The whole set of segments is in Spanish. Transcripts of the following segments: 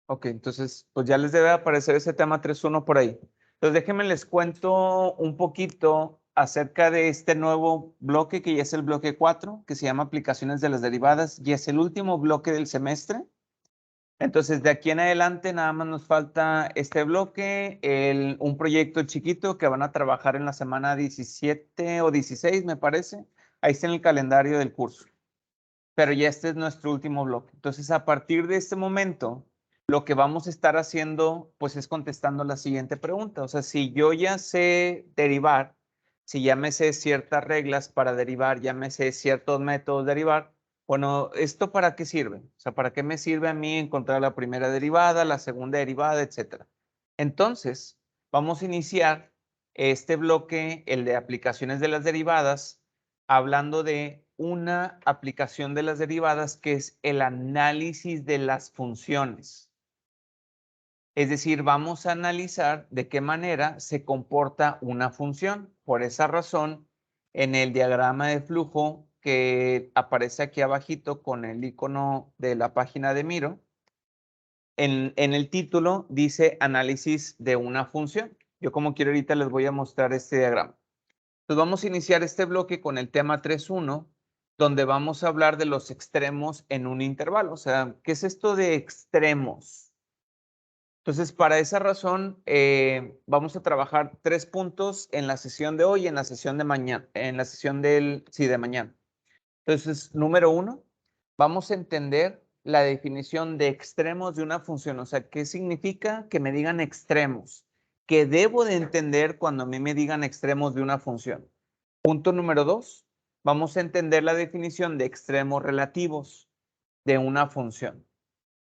Ok, entonces, pues ya les debe aparecer ese tema 3.1 por ahí. Entonces, déjenme les cuento un poquito acerca de este nuevo bloque, que ya es el bloque 4, que se llama aplicaciones de las derivadas, y es el último bloque del semestre. Entonces, de aquí en adelante, nada más nos falta este bloque, un proyecto chiquito que van a trabajar en la semana 17 o 16, me parece. Ahí está en el calendario del curso. Pero ya este es nuestro último bloque. Entonces, a partir de este momento, lo que vamos a estar haciendo, pues es contestando la siguiente pregunta. O sea, si yo ya sé derivar, si ya me sé ciertas reglas para derivar, ya me sé ciertos métodos de derivar, bueno, ¿esto para qué sirve? O sea, ¿para qué me sirve a mí encontrar la primera derivada, la segunda derivada, etcétera? Entonces, vamos a iniciar este bloque, el de aplicaciones de las derivadas, hablando de una aplicación de las derivadas que es el análisis de las funciones. Es decir, vamos a analizar de qué manera se comporta una función. Por esa razón, en el diagrama de flujo que aparece aquí abajito con el icono de la página de Miro, en el título dice análisis de una función. Yo como quiero ahorita les voy a mostrar este diagrama. Entonces vamos a iniciar este bloque con el tema 3.1, donde vamos a hablar de los extremos en un intervalo. O sea, ¿qué es esto de extremos? Entonces, para esa razón, vamos a trabajar 3 puntos en la sesión de hoy y en la sesión de mañana, en la sesión de mañana. Entonces, número 1, vamos a entender la definición de extremos de una función. O sea, ¿qué significa que me digan extremos? ¿Qué debo de entender cuando a mí me digan extremos de una función? Punto número 2, vamos a entender la definición de extremos relativos de una función.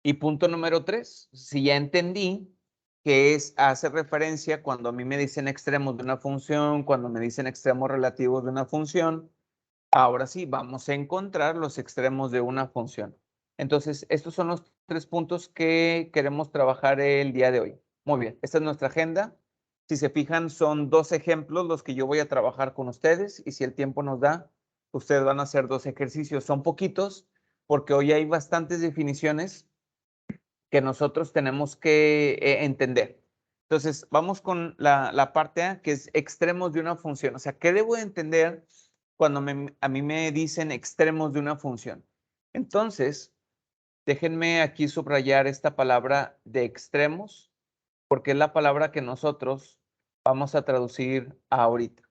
Y punto número 3, si ya entendí que hace referencia cuando a mí me dicen extremos de una función, cuando me dicen extremos relativos de una función, ahora sí, vamos a encontrar los extremos de una función. Entonces, estos son los 3 puntos que queremos trabajar el día de hoy. Muy bien, esta es nuestra agenda. Si se fijan, son 2 ejemplos los que yo voy a trabajar con ustedes y si el tiempo nos da, ustedes van a hacer 2 ejercicios. Son poquitos porque hoy hay bastantes definiciones que nosotros tenemos que entender. Entonces, vamos con la parte A, que es extremos de una función. O sea, ¿qué debo entender cuando a mí me dicen extremos de una función? Entonces, déjenme aquí subrayar esta palabra de extremos, porque es la palabra que nosotros vamos a traducir ahorita.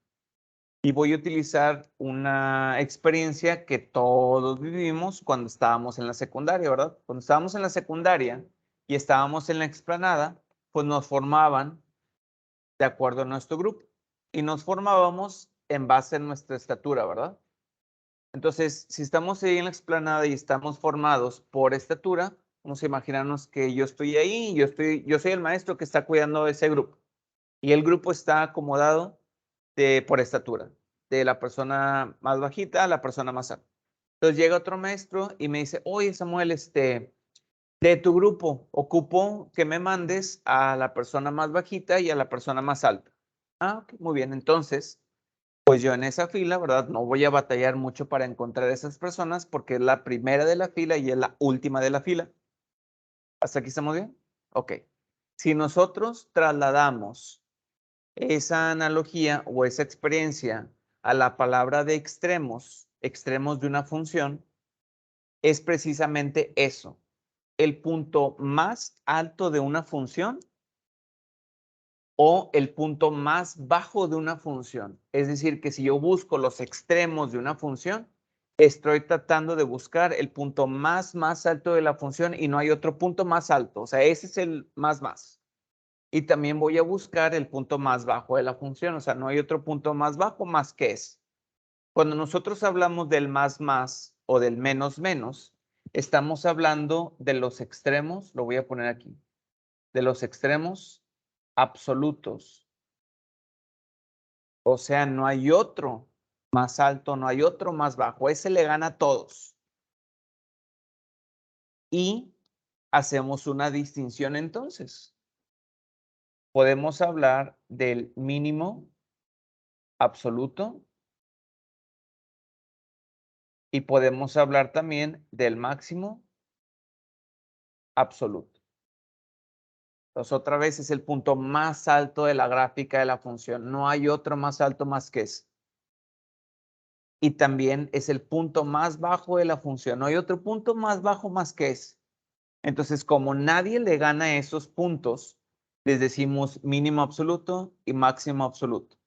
Y voy a utilizar una experiencia que todos vivimos cuando estábamos en la secundaria, ¿verdad? Cuando estábamos en la secundaria y estábamos en la explanada, pues nos formaban de acuerdo a nuestro grupo y nos formábamos en base a nuestra estatura, ¿verdad? Entonces, si estamos ahí en la explanada y estamos formados por estatura, vamos a imaginarnos que yo estoy ahí, yo soy el maestro que está cuidando de ese grupo y el grupo está acomodado por estatura, de la persona más bajita a la persona más alta. Entonces llega otro maestro y me dice, oye Samuel, de tu grupo, ocupo que me mandes a la persona más bajita y a la persona más alta. Ah, ok, muy bien. Entonces, pues yo en esa fila, ¿verdad? No voy a batallar mucho para encontrar esas personas porque es la primera de la fila y es la última de la fila. ¿Hasta aquí estamos bien? Ok. Si nosotros trasladamos esa analogía o esa experiencia a la palabra de extremos, extremos de una función, es precisamente eso, el punto más alto de una función o el punto más bajo de una función. Es decir, que si yo busco los extremos de una función, estoy tratando de buscar el punto más alto de la función y no hay otro punto más alto. O sea, ese es el más. Y también voy a buscar el punto más bajo de la función. O sea, no hay otro punto más bajo más que ese. Cuando nosotros hablamos del más o del menos, estamos hablando de los extremos, lo voy a poner aquí, de los extremos absolutos. O sea, no hay otro más alto, no hay otro más bajo. Ese le gana a todos. Y hacemos una distinción entonces. Podemos hablar del mínimo absoluto y podemos hablar también del máximo absoluto. Entonces, otra vez es el punto más alto de la gráfica de la función. No hay otro más alto más que ese. Y también es el punto más bajo de la función. No hay otro punto más bajo más que ese. Entonces, como nadie le gana esos puntos, les decimos mínimo absoluto y máximo absoluto.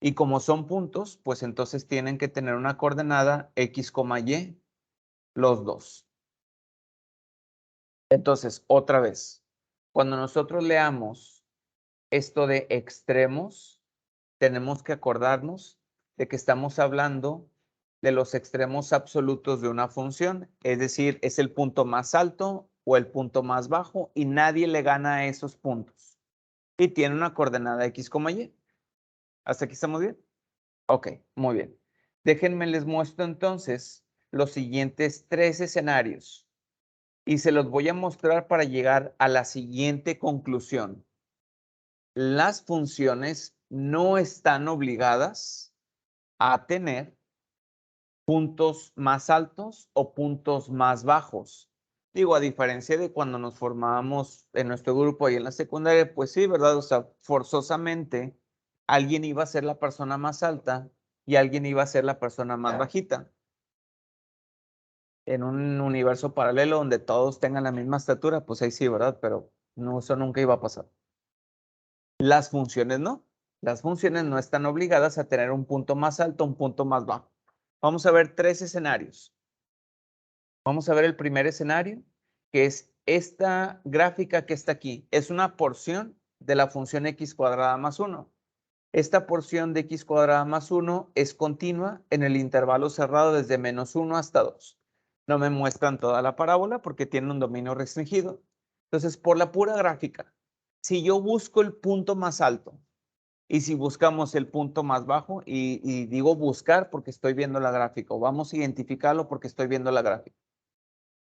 Y como son puntos, pues entonces tienen que tener una coordenada x, y, los dos. Entonces, otra vez, cuando nosotros leamos esto de extremos, tenemos que acordarnos de que estamos hablando de los extremos absolutos de una función, es decir, es el punto más alto o el punto más bajo y nadie le gana a esos puntos. Y tiene una coordenada x, y. ¿Hasta aquí estamos bien? Ok, muy bien. Déjenme les muestro entonces los siguientes 3 escenarios y se los voy a mostrar para llegar a la siguiente conclusión. Las funciones no están obligadas a tener puntos más altos o puntos más bajos. Digo, a diferencia de cuando nos formábamos en nuestro grupo y en la secundaria, pues sí, ¿verdad? O sea, forzosamente alguien iba a ser la persona más alta y alguien iba a ser la persona más bajita. En un universo paralelo donde todos tengan la misma estatura, pues ahí sí, ¿verdad? Pero no, eso nunca iba a pasar. Las funciones no. Las funciones no están obligadas a tener un punto más alto, un punto más bajo. Vamos a ver 3 escenarios. Vamos a ver el primer escenario, que es esta gráfica que está aquí. Es una porción de la función x cuadrada más 1. Esta porción de x cuadrada más 1 es continua en el intervalo cerrado desde -1 hasta 2. No me muestran toda la parábola porque tiene un dominio restringido. Entonces, por la pura gráfica, si yo busco el punto más alto y si buscamos el punto más bajo, y digo buscar porque estoy viendo la gráfica, o vamos a identificarlo porque estoy viendo la gráfica.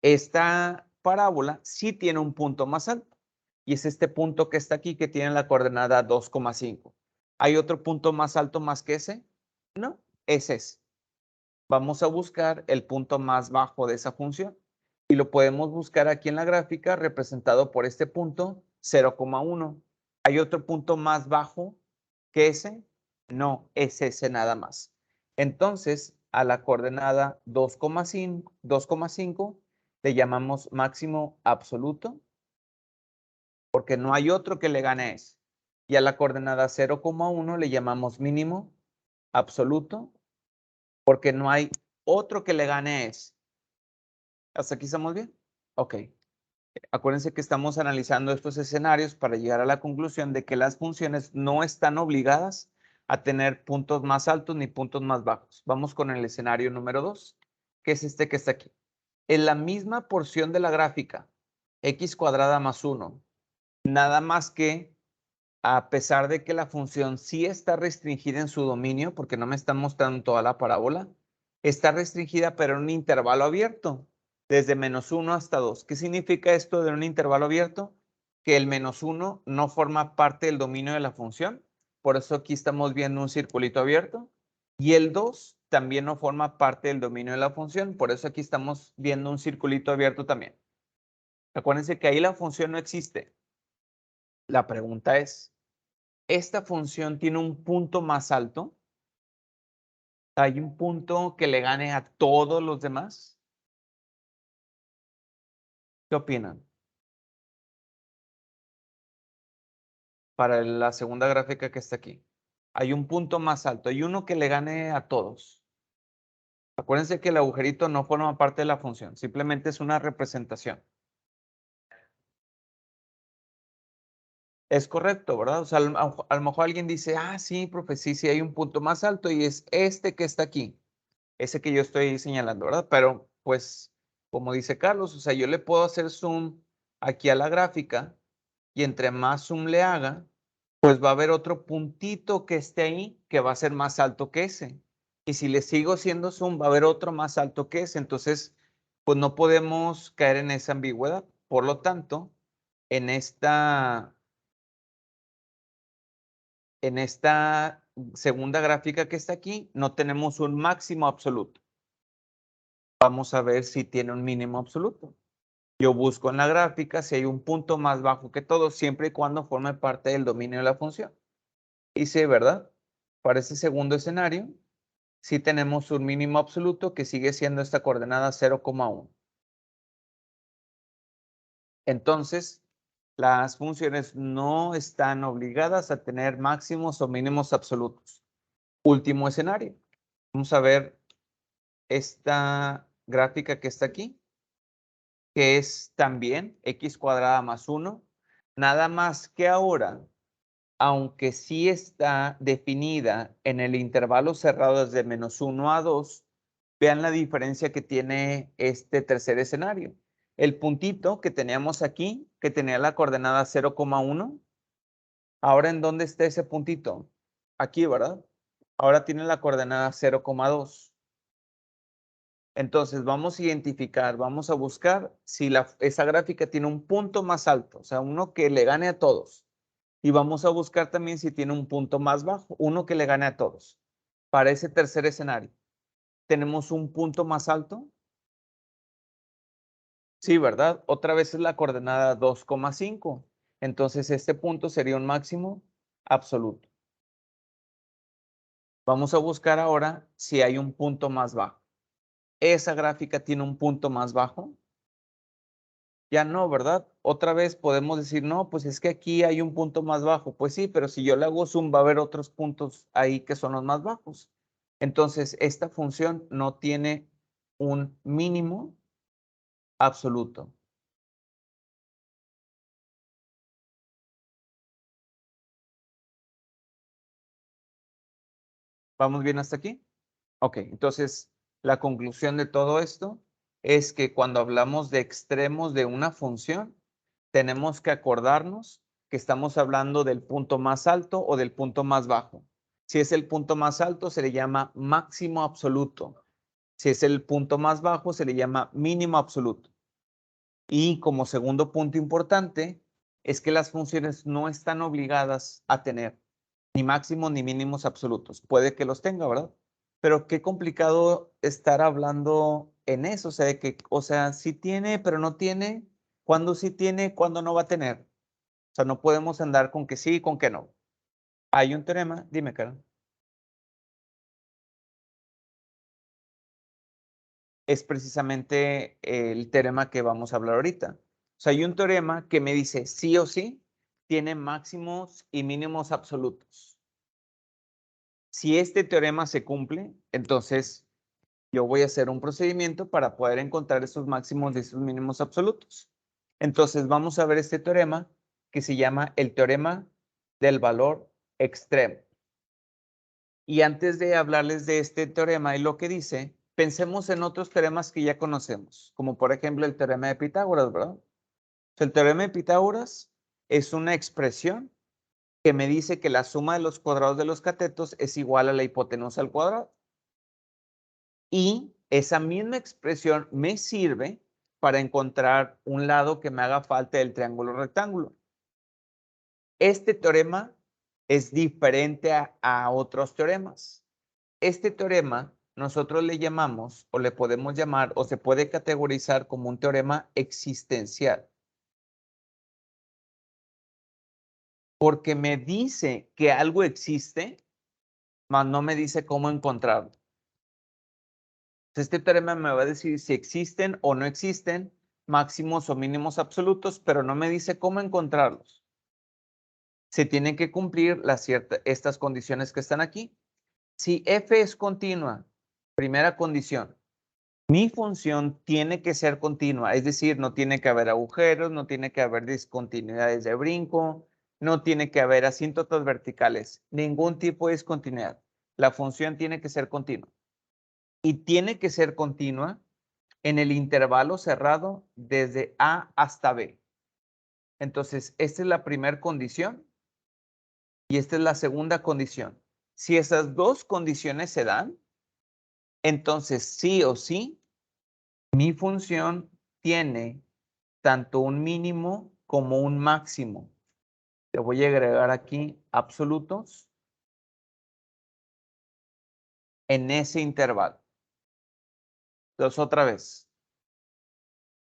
Esta parábola sí tiene un punto más alto y es este punto que está aquí que tiene la coordenada 2,5. ¿Hay otro punto más alto más que ese? No, es ese. Vamos a buscar el punto más bajo de esa función y lo podemos buscar aquí en la gráfica representado por este punto 0,1. ¿Hay otro punto más bajo que ese? No, es ese nada más. Entonces, a la coordenada 2,5 le llamamos máximo absoluto porque no hay otro que le gane a ese. Y a la coordenada 0,1 le llamamos mínimo absoluto porque no hay otro que le gane a ese. ¿Hasta aquí estamos bien? Ok. Acuérdense que estamos analizando estos escenarios para llegar a la conclusión de que las funciones no están obligadas a tener puntos más altos ni puntos más bajos. Vamos con el escenario número 2, que es este que está aquí. En la misma porción de la gráfica, x cuadrada más 1, nada más que a pesar de que la función sí está restringida en su dominio, porque no me están mostrando toda la parábola, está restringida pero en un intervalo abierto, desde -1 hasta 2. ¿Qué significa esto de un intervalo abierto? Que el -1 no forma parte del dominio de la función, por eso aquí estamos viendo un circulito abierto, y el 2 también no forma parte del dominio de la función, por eso aquí estamos viendo un circulito abierto también. Acuérdense que ahí la función no existe. La pregunta es, ¿esta función tiene un punto más alto? ¿Hay un punto que le gane a todos los demás? ¿Qué opinan? Para la segunda gráfica que está aquí. Hay un punto más alto. Hay uno que le gane a todos. Acuérdense que el agujerito no forma parte de la función. Simplemente es una representación. Es correcto, ¿verdad? O sea, a lo mejor alguien dice, ah, sí, profe, sí, sí hay un punto más alto y es este que está aquí. Ese que yo estoy señalando, ¿verdad? Pero, pues, como dice Carlos, o sea, yo le puedo hacer zoom aquí a la gráfica y entre más zoom le haga, pues va a haber otro puntito que esté ahí que va a ser más alto que ese. Y si le sigo haciendo zoom, va a haber otro más alto que ese. Entonces, pues no podemos caer en esa ambigüedad. Por lo tanto, en esta segunda gráfica que está aquí, no tenemos un máximo absoluto. Vamos a ver si tiene un mínimo absoluto. Yo busco en la gráfica si hay un punto más bajo que todo, siempre y cuando forme parte del dominio de la función. Y sí, ¿verdad? Para ese segundo escenario, sí tenemos un mínimo absoluto que sigue siendo esta coordenada 0,1. Entonces, las funciones no están obligadas a tener máximos o mínimos absolutos. Último escenario. Vamos a ver esta gráfica que está aquí, que es también x cuadrada más 1. Nada más que ahora, aunque sí está definida en el intervalo cerrado desde -1 a 2, vean la diferencia que tiene este tercer escenario. El puntito que teníamos aquí, que tenía la coordenada 0,1, ahora ¿en dónde está ese puntito? Aquí, ¿verdad? Ahora tiene la coordenada 0,2. Entonces vamos a identificar, vamos a buscar si esa gráfica tiene un punto más alto, o sea, uno que le gane a todos. Y vamos a buscar también si tiene un punto más bajo, uno que le gane a todos. Para ese tercer escenario, ¿tenemos un punto más alto? Sí, ¿verdad? Otra vez es la coordenada 2,5. Entonces este punto sería un máximo absoluto. Vamos a buscar ahora si hay un punto más bajo. ¿Esa gráfica tiene un punto más bajo? Ya no, ¿verdad? Otra vez podemos decir, no, pues es que aquí hay un punto más bajo. Pues sí, pero si yo le hago zoom va a haber otros puntos ahí que son los más bajos. Entonces, esta función no tiene un mínimo absoluto. ¿Vamos bien hasta aquí? Ok, entonces la conclusión de todo esto es que cuando hablamos de extremos de una función, tenemos que acordarnos que estamos hablando del punto más alto o del punto más bajo. Si es el punto más alto, se le llama máximo absoluto. Si es el punto más bajo, se le llama mínimo absoluto. Y como segundo punto importante, es que las funciones no están obligadas a tener ni máximos ni mínimos absolutos. Puede que los tenga, ¿verdad? Pero qué complicado estar hablando en eso, o sea, de que, o sea, sí tiene, pero no tiene, cuándo sí tiene, cuándo no va a tener. O sea, no podemos andar con que sí y con que no. Hay un teorema, dime, Karen. Es precisamente el teorema que vamos a hablar ahorita. O sea, hay un teorema que me dice sí o sí tiene máximos y mínimos absolutos. Si este teorema se cumple, entonces yo voy a hacer un procedimiento para poder encontrar esos máximos y esos mínimos absolutos. Entonces vamos a ver este teorema que se llama el teorema del valor extremo. Y antes de hablarles de este teorema y lo que dice, pensemos en otros teoremas que ya conocemos, como por ejemplo el teorema de Pitágoras, ¿verdad? El teorema de Pitágoras es una expresión que me dice que la suma de los cuadrados de los catetos es igual a la hipotenusa al cuadrado. Y esa misma expresión me sirve para encontrar un lado que me haga falta del triángulo rectángulo. Este teorema es diferente a otros teoremas. Este teorema nosotros le llamamos o le podemos llamar o se puede categorizar como un teorema existencial. Porque me dice que algo existe, mas no me dice cómo encontrarlo. Este teorema me va a decir si existen o no existen máximos o mínimos absolutos, pero no me dice cómo encontrarlos. Se tienen que cumplir estas condiciones que están aquí. Si f es continua, primera condición, mi función tiene que ser continua, es decir, no tiene que haber agujeros, no tiene que haber discontinuidades de brinco, no tiene que haber asíntotas verticales, ningún tipo de discontinuidad. La función tiene que ser continua. Y tiene que ser continua en el intervalo cerrado desde A hasta B. Entonces, esta es la primera condición y esta es la segunda condición. Si esas dos condiciones se dan, entonces sí o sí, mi función tiene tanto un mínimo como un máximo. Le voy a agregar aquí absolutos en ese intervalo. Entonces, otra vez,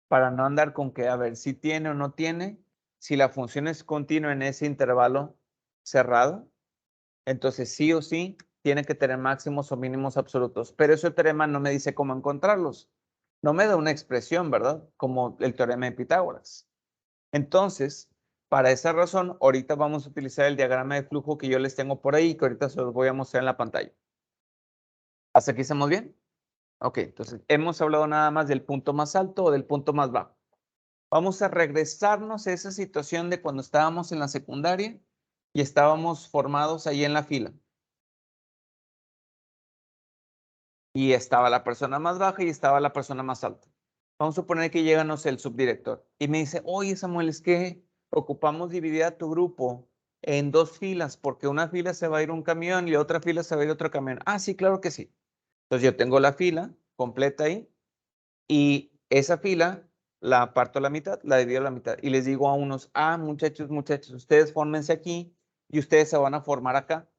para no andar con que a ver si tiene o no tiene. Si la función es continua en ese intervalo cerrado, entonces sí o sí tiene que tener máximos o mínimos absolutos. Pero ese teorema no me dice cómo encontrarlos. No me da una expresión, ¿verdad? Como el teorema de Pitágoras. Entonces, para esa razón, ahorita vamos a utilizar el diagrama de flujo que yo les tengo por ahí, que ahorita se los voy a mostrar en la pantalla. ¿Hasta aquí estamos bien? Ok, entonces hemos hablado nada más del punto más alto o del punto más bajo. Vamos a regresarnos a esa situación de cuando estábamos en la secundaria y estábamos formados ahí en la fila. Y estaba la persona más baja y estaba la persona más alta. Vamos a suponer que llega, no sé, el subdirector y me dice, oye Samuel, es que ocupamos dividir a tu grupo en dos filas porque una fila se va a ir un camión y la otra fila se va a ir otro camión. Ah, sí, claro que sí. Entonces yo tengo la fila completa ahí y esa fila la parto a la mitad, la divido a la mitad y les digo a unos, ah, muchachos, ustedes fórmense aquí y ustedes se van a formar acá.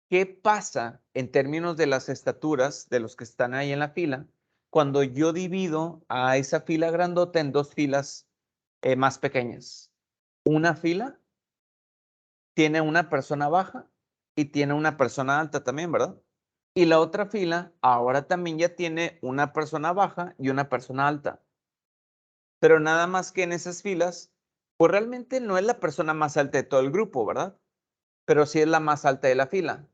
¿Qué pasa en términos de las estaturas de los que están ahí en la fila cuando yo divido a esa fila grandota en dos filas más pequeñas? Una fila tiene una persona baja y tiene una persona alta también, ¿verdad? Y la otra fila ahora también ya tiene una persona baja y una persona alta. Pero nada más que en esas filas, pues realmente no es la persona más alta de todo el grupo, ¿verdad? Pero sí es la más alta de la fila.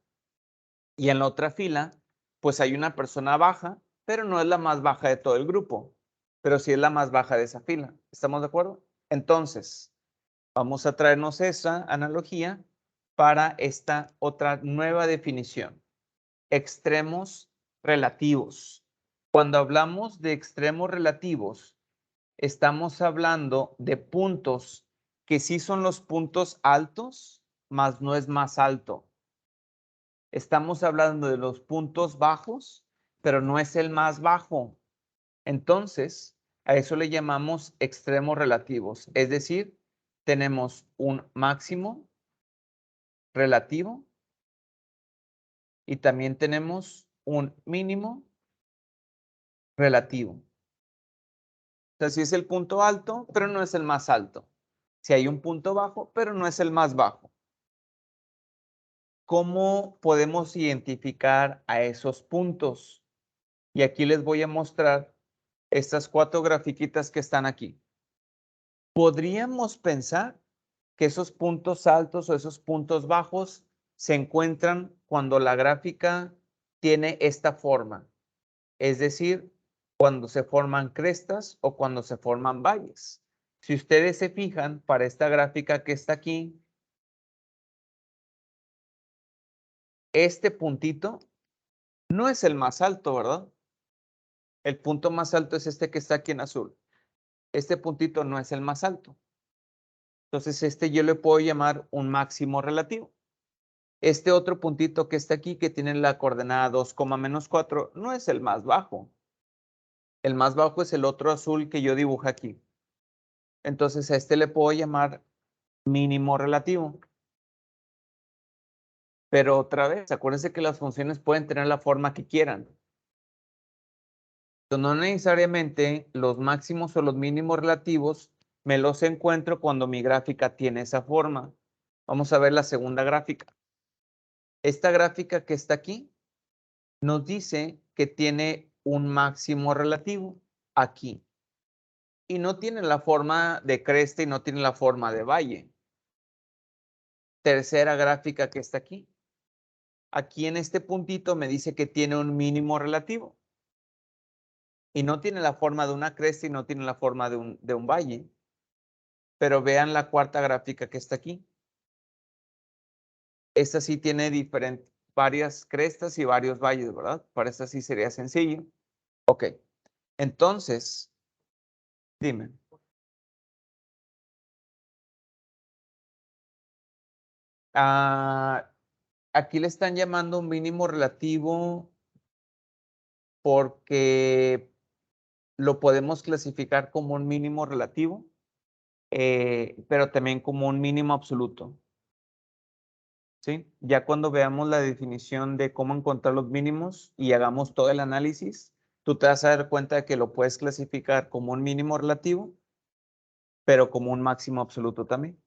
Y en la otra fila, pues hay una persona baja, pero no es la más baja de todo el grupo, pero sí es la más baja de esa fila. ¿Estamos de acuerdo? Entonces, vamos a traernos esa analogía para esta otra nueva definición. Extremos relativos. Cuando hablamos de extremos relativos, estamos hablando de puntos que sí son los puntos altos, más no es más alto. Estamos hablando de los puntos bajos, pero no es el más bajo. Entonces, a eso le llamamos extremos relativos. Es decir, tenemos un máximo relativo y también tenemos un mínimo relativo. O sea, sí es el punto alto, pero no es el más alto. Si hay un punto bajo, pero no es el más bajo. ¿Cómo podemos identificar a esos puntos? Y aquí les voy a mostrar estas cuatro grafiquitas que están aquí. Podríamos pensar que esos puntos altos o esos puntos bajos se encuentran cuando la gráfica tiene esta forma, es decir, cuando se forman crestas o cuando se forman valles. Si ustedes se fijan, para esta gráfica que está aquí, este puntito no es el más alto, ¿verdad? El punto más alto es este que está aquí en azul. Este puntito no es el más alto. Entonces, este yo le puedo llamar un máximo relativo. Este otro puntito que está aquí, que tiene la coordenada 2, -4, no es el más bajo. El más bajo es el otro azul que yo dibujé aquí. Entonces, a este le puedo llamar mínimo relativo. Pero otra vez, acuérdense que las funciones pueden tener la forma que quieran. Entonces, no necesariamente los máximos o los mínimos relativos me los encuentro cuando mi gráfica tiene esa forma. Vamos a ver la segunda gráfica. Esta gráfica que está aquí nos dice que tiene un máximo relativo aquí. Y no tiene la forma de cresta y no tiene la forma de valle. Tercera gráfica que está aquí. Aquí en este puntito me dice que tiene un mínimo relativo. Y no tiene la forma de una cresta y no tiene la forma de un valle. Pero vean la cuarta gráfica que está aquí. Esta sí tiene varias crestas y varios valles, ¿verdad? Para esta sí sería sencillo. Ok. Entonces, dime. Aquí le están llamando un mínimo relativo porque lo podemos clasificar como un mínimo relativo, pero también como un mínimo absoluto. ¿Sí? Ya cuando veamos la definición de cómo encontrar los mínimos y hagamos todo el análisis, tú te vas a dar cuenta de que lo puedes clasificar como un mínimo relativo, pero como un máximo absoluto también.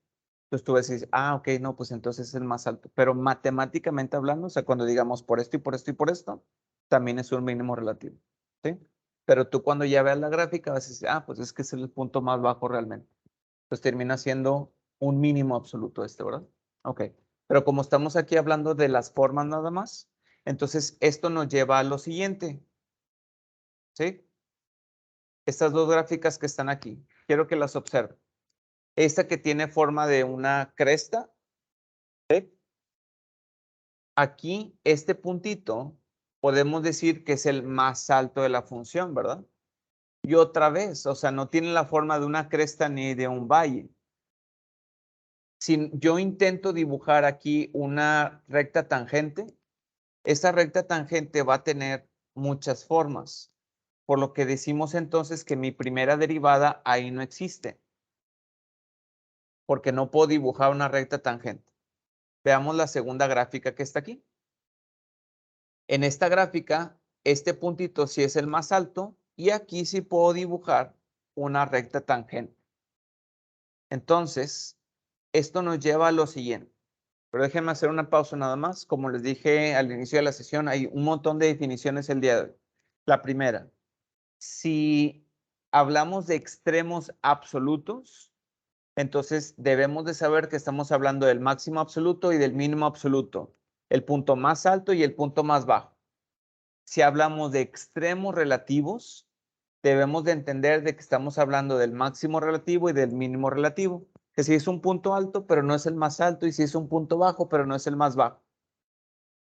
Entonces tú vas a decir, ah, ok, no, pues entonces es el más alto. Pero matemáticamente hablando, o sea, cuando digamos por esto y por esto y por esto, también es un mínimo relativo, ¿sí? Pero tú cuando ya veas la gráfica vas a decir, ah, pues es que es el punto más bajo realmente. Entonces termina siendo un mínimo absoluto este, ¿verdad? Ok. Pero como estamos aquí hablando de las formas nada más, entonces esto nos lleva a lo siguiente, ¿sí? Estas dos gráficas que están aquí, quiero que las observen. Esta que tiene forma de una cresta, ¿sí? Aquí, este puntito, podemos decir que es el más alto de la función, ¿verdad? Y otra vez, o sea, no tiene la forma de una cresta ni de un valle. Si yo intento dibujar aquí una recta tangente, esa recta tangente va a tener muchas formas, por lo que decimos entonces que mi primera derivada ahí no existe, porque no puedo dibujar una recta tangente. Veamos la segunda gráfica que está aquí. En esta gráfica, este puntito sí es el más alto y aquí sí puedo dibujar una recta tangente. Entonces, esto nos lleva a lo siguiente. Pero déjenme hacer una pausa nada más. Como les dije al inicio de la sesión, hay un montón de definiciones el día de hoy. La primera, si hablamos de extremos absolutos, entonces debemos de saber que estamos hablando del máximo absoluto y del mínimo absoluto, el punto más alto y el punto más bajo. Si hablamos de extremos relativos, debemos de entender de que estamos hablando del máximo relativo y del mínimo relativo, que si es un punto alto, pero no es el más alto, y si es un punto bajo, pero no es el más bajo.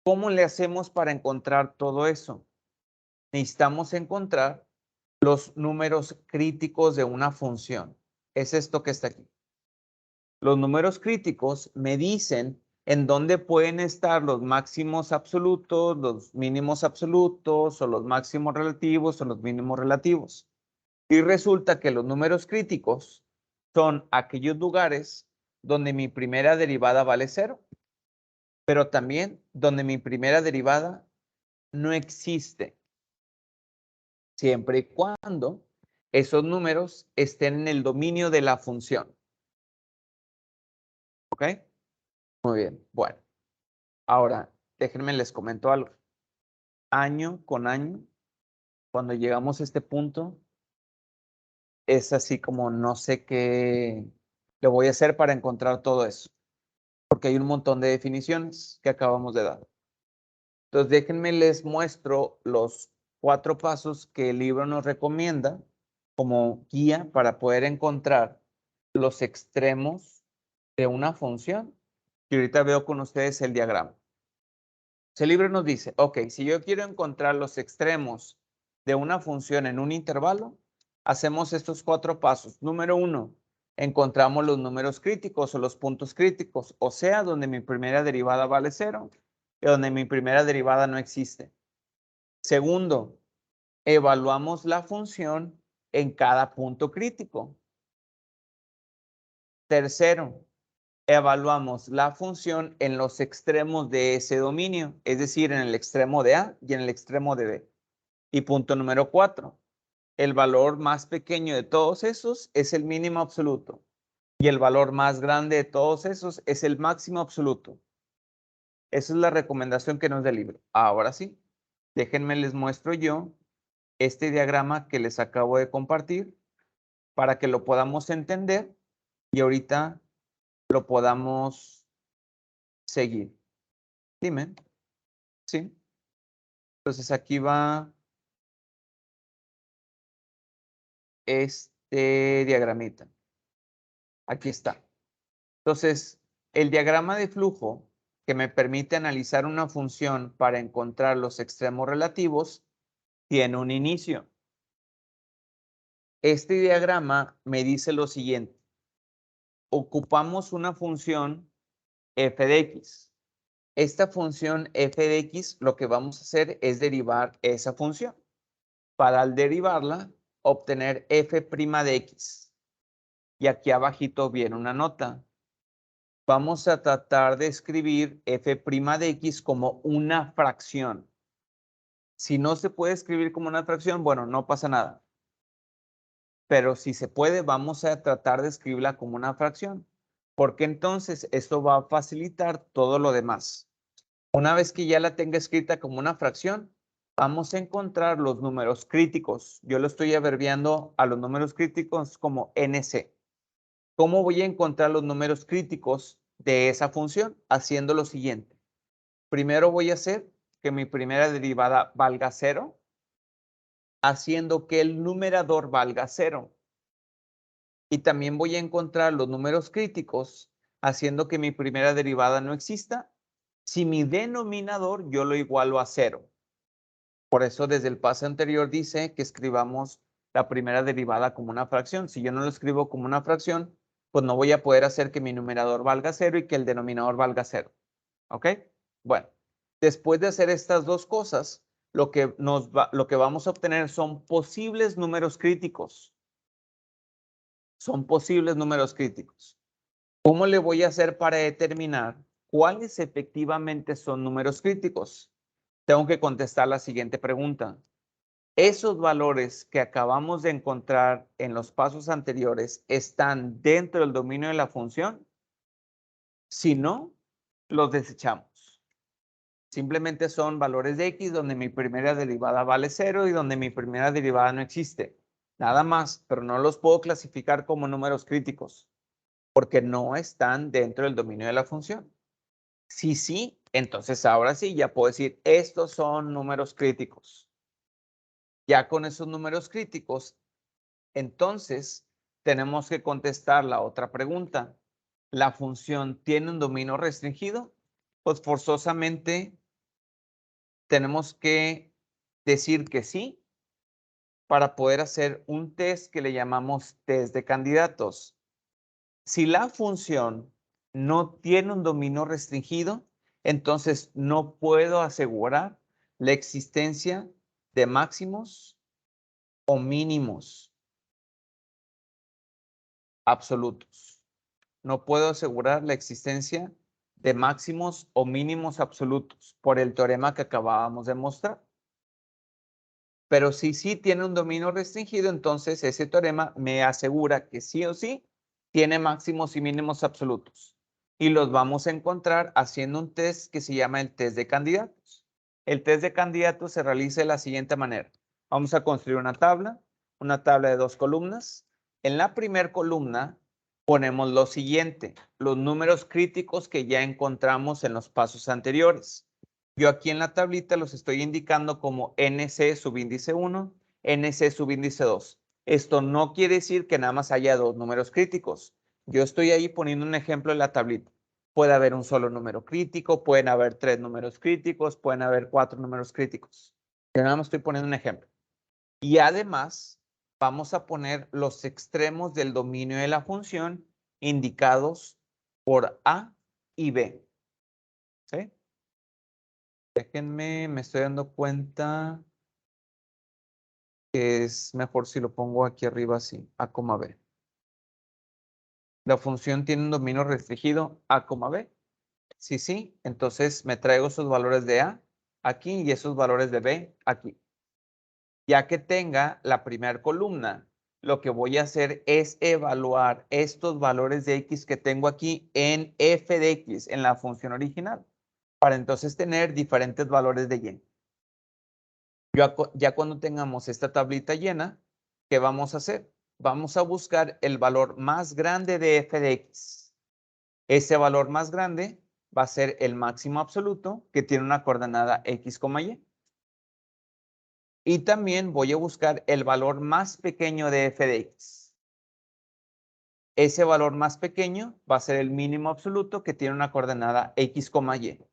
¿Cómo le hacemos para encontrar todo eso? Necesitamos encontrar los números críticos de una función. Es esto que está aquí. Los números críticos me dicen en dónde pueden estar los máximos absolutos, los mínimos absolutos, o los máximos relativos, o los mínimos relativos. Y resulta que los números críticos son aquellos lugares donde mi primera derivada vale 0, pero también donde mi primera derivada no existe, siempre y cuando esos números estén en el dominio de la función. ¿Ok? Muy bien. Bueno, ahora déjenme les comento algo. Año con año, cuando llegamos a este punto, es así como no sé qué le voy a hacer para encontrar todo eso, porque hay un montón de definiciones que acabamos de dar. Entonces, déjenme les muestro los 4 pasos que el libro nos recomienda como guía para poder encontrar los extremos de una función. Y ahorita veo con ustedes el diagrama. El libro nos dice, ok, si yo quiero encontrar los extremos de una función en un intervalo, hacemos estos 4 pasos. Número 1, encontramos los números críticos o los puntos críticos, o sea, donde mi primera derivada vale 0 y donde mi primera derivada no existe. Segundo, evaluamos la función en cada punto crítico. Tercero, evaluamos la función en los extremos de ese dominio, es decir, en el extremo de A y en el extremo de B. Y punto número 4, el valor más pequeño de todos esos es el mínimo absoluto y el valor más grande de todos esos es el máximo absoluto. Esa es la recomendación que nos da el libro. Ahora sí, déjenme les muestro yo este diagrama que les acabo de compartir para que lo podamos entender y ahorita lo podamos seguir. Dime. Sí. Entonces aquí va este diagramita. Aquí está. Entonces, el diagrama de flujo que me permite analizar una función para encontrar los extremos relativos tiene un inicio. Este diagrama me dice lo siguiente. Ocupamos una función f de x. Esta función f de x lo que vamos a hacer es derivar esa función. Para al derivarla, obtener f' de x. Y aquí abajito viene una nota. Vamos a tratar de escribir f' de x como una fracción. Si no se puede escribir como una fracción, bueno, no pasa nada. Pero si se puede, vamos a tratar de escribirla como una fracción, porque entonces esto va a facilitar todo lo demás. Una vez que ya la tenga escrita como una fracción, vamos a encontrar los números críticos. Yo lo estoy abreviando a los números críticos como NC. ¿Cómo voy a encontrar los números críticos de esa función? Haciendo lo siguiente. Primero voy a hacer que mi primera derivada valga 0, haciendo que el numerador valga 0. Y también voy a encontrar los números críticos, haciendo que mi primera derivada no exista, si mi denominador yo lo igualo a 0. Por eso desde el paso anterior dice que escribamos la primera derivada como una fracción. Si yo no lo escribo como una fracción, pues no voy a poder hacer que mi numerador valga 0 y que el denominador valga 0. ¿Ok? Bueno, después de hacer estas dos cosas, lo que vamos a obtener son posibles números críticos. Son posibles números críticos. ¿Cómo le voy a hacer para determinar cuáles efectivamente son números críticos? Tengo que contestar la siguiente pregunta. ¿Esos valores que acabamos de encontrar en los pasos anteriores están dentro del dominio de la función? Si no, los desechamos. Simplemente son valores de x donde mi primera derivada vale 0 y donde mi primera derivada no existe. Nada más, pero no los puedo clasificar como números críticos porque no están dentro del dominio de la función. Si sí, entonces ahora sí ya puedo decir, estos son números críticos. Ya con esos números críticos, entonces tenemos que contestar la otra pregunta. ¿La función tiene un dominio restringido? Pues forzosamente tenemos que decir que sí para poder hacer un test que le llamamos test de candidatos. Si la función no tiene un dominio restringido, entonces no puedo asegurar la existencia de máximos o mínimos absolutos. No puedo asegurar la existencia de máximos o mínimos absolutos por el teorema que acabábamos de mostrar. Pero si sí tiene un dominio restringido, entonces ese teorema me asegura que sí o sí tiene máximos y mínimos absolutos. Y los vamos a encontrar haciendo un test que se llama el test de candidatos. El test de candidatos se realiza de la siguiente manera. Vamos a construir una tabla de 2 columnas. En la primera columna ponemos lo siguiente, los números críticos que ya encontramos en los pasos anteriores. Yo aquí en la tablita los estoy indicando como NC subíndice 1, NC subíndice 2. Esto no quiere decir que nada más haya dos números críticos. Yo estoy ahí poniendo un ejemplo en la tablita. Puede haber un solo número crítico, pueden haber 3 números críticos, pueden haber 4 números críticos. Yo nada más estoy poniendo un ejemplo. Y además, vamos a poner los extremos del dominio de la función indicados por A y B. ¿Sí? Déjenme, me estoy dando cuenta que es mejor si lo pongo aquí arriba así, A, B. La función tiene un dominio restringido A, B. Sí, sí, entonces me traigo esos valores de A aquí y esos valores de B aquí. Ya que tenga la primera columna, lo que voy a hacer es evaluar estos valores de X que tengo aquí en f de X, en la función original, para entonces tener diferentes valores de Y. Ya cuando tengamos esta tablita llena, ¿qué vamos a hacer? Vamos a buscar el valor más grande de f de X. Ese valor más grande va a ser el máximo absoluto que tiene una coordenada X, Y. Y también voy a buscar el valor más pequeño de f de X. Ese valor más pequeño va a ser el mínimo absoluto que tiene una coordenada X, Y.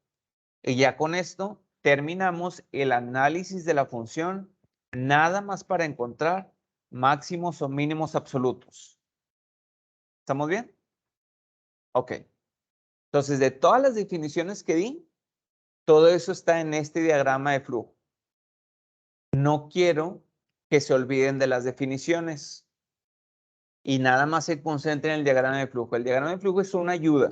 Y ya con esto terminamos el análisis de la función nada más para encontrar máximos o mínimos absolutos. ¿Estamos bien? Ok. Entonces, de todas las definiciones que di, todo eso está en este diagrama de flujo. No quiero que se olviden de las definiciones y nada más se concentren en el diagrama de flujo. El diagrama de flujo es una ayuda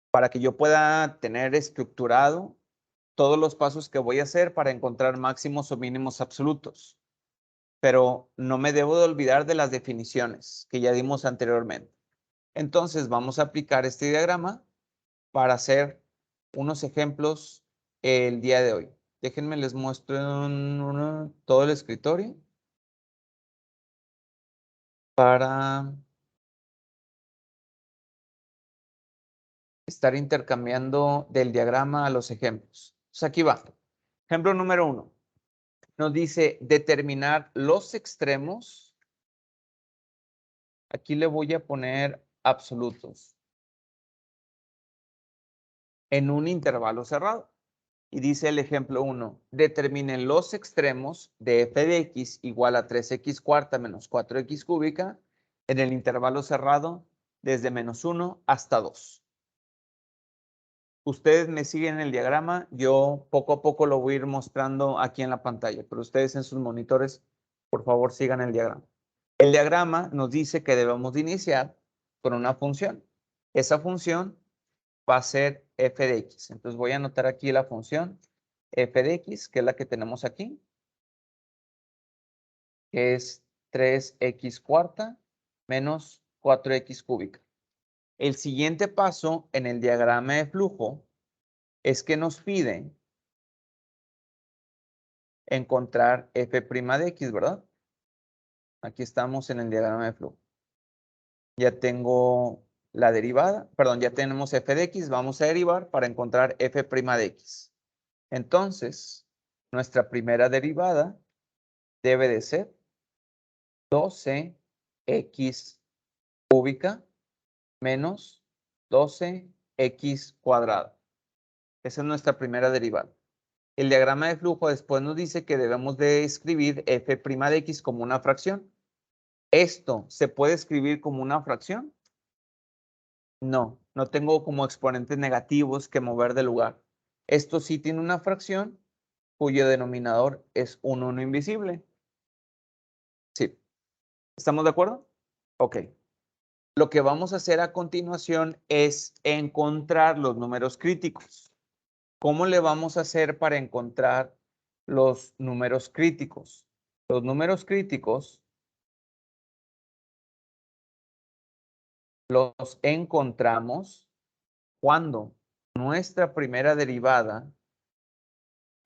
para que yo pueda tener estructurado todos los pasos que voy a hacer para encontrar máximos o mínimos absolutos. Pero no me debo de olvidar de las definiciones que ya dimos anteriormente. Entonces vamos a aplicar este diagrama para hacer unos ejemplos el día de hoy. Déjenme les muestro todo el escritorio para estar intercambiando del diagrama a los ejemplos. Entonces aquí va. Ejemplo número 1. Nos dice determinar los extremos. Aquí le voy a poner absolutos en un intervalo cerrado. Y dice el ejemplo 1, determinen los extremos de f de x igual a 3x cuarta menos 4x cúbica en el intervalo cerrado desde menos 1 hasta 2. Ustedes me siguen en el diagrama, yo poco a poco lo voy a ir mostrando aquí en la pantalla, pero ustedes en sus monitores, por favor, sigan el diagrama. El diagrama nos dice que debemos de iniciar con una función. Esa función va a ser f de x. Entonces voy a anotar aquí la función f de x, que es la que tenemos aquí, que es 3x cuarta menos 4x cúbica. El siguiente paso en el diagrama de flujo es que nos pide encontrar f' de x, ¿verdad? Aquí estamos en el diagrama de flujo. Ya tengo la derivada, perdón, ya tenemos f de x, vamos a derivar para encontrar f' de x. Entonces, nuestra primera derivada debe de ser 12x cúbica menos 12x cuadrada. Esa es nuestra primera derivada. El diagrama de flujo después nos dice que debemos de escribir f' de x como una fracción. ¿Esto se puede escribir como una fracción? No, no tengo como exponentes negativos que mover de lugar. Esto sí tiene una fracción cuyo denominador es un 1 invisible. Sí. ¿Estamos de acuerdo? Ok. Lo que vamos a hacer a continuación es encontrar los números críticos. ¿Cómo le vamos a hacer para encontrar los números críticos? Los números críticos los encontramos cuando nuestra primera derivada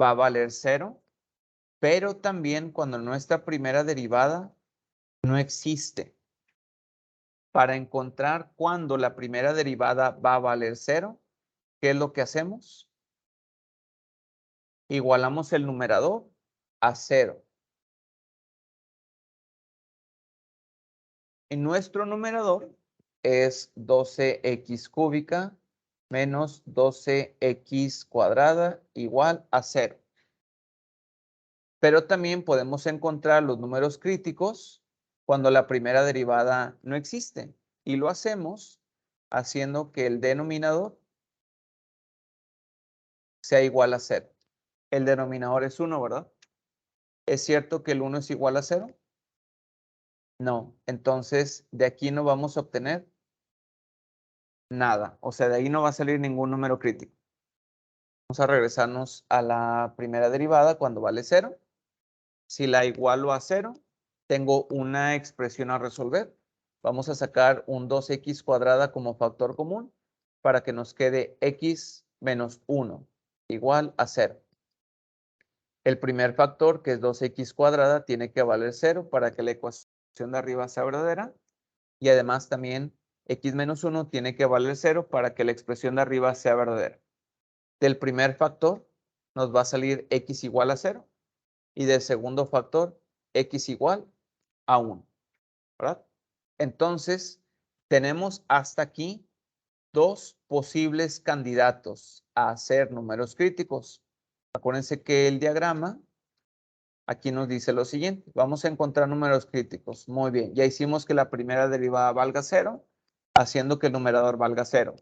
va a valer 0, pero también cuando nuestra primera derivada no existe. Para encontrar cuándo la primera derivada va a valer 0, ¿qué es lo que hacemos? Igualamos el numerador a 0. En nuestro numerador es 12x cúbica menos 12x cuadrada igual a 0. Pero también podemos encontrar los números críticos cuando la primera derivada no existe. Y lo hacemos haciendo que el denominador sea igual a 0. El denominador es 1, ¿verdad? ¿Es cierto que el 1 es igual a 0? No. Entonces, de aquí no vamos a obtener nada. O sea, de ahí no va a salir ningún número crítico. Vamos a regresarnos a la primera derivada cuando vale 0. Si la igualo a 0, tengo una expresión a resolver. Vamos a sacar un 2x cuadrada como factor común para que nos quede x menos 1 igual a 0. El primer factor, que es 2x cuadrada, tiene que valer 0 para que la ecuación de arriba sea verdadera. Y además también x menos 1 tiene que valer 0 para que la expresión de arriba sea verdadera. Del primer factor nos va a salir x igual a 0. Y del segundo factor, x igual a 1. ¿Verdad? Entonces, tenemos hasta aquí dos posibles candidatos a ser números críticos. Acuérdense que el diagrama aquí nos dice lo siguiente. Vamos a encontrar números críticos. Muy bien. Ya hicimos que la primera derivada valga 0, haciendo que el numerador valga 0.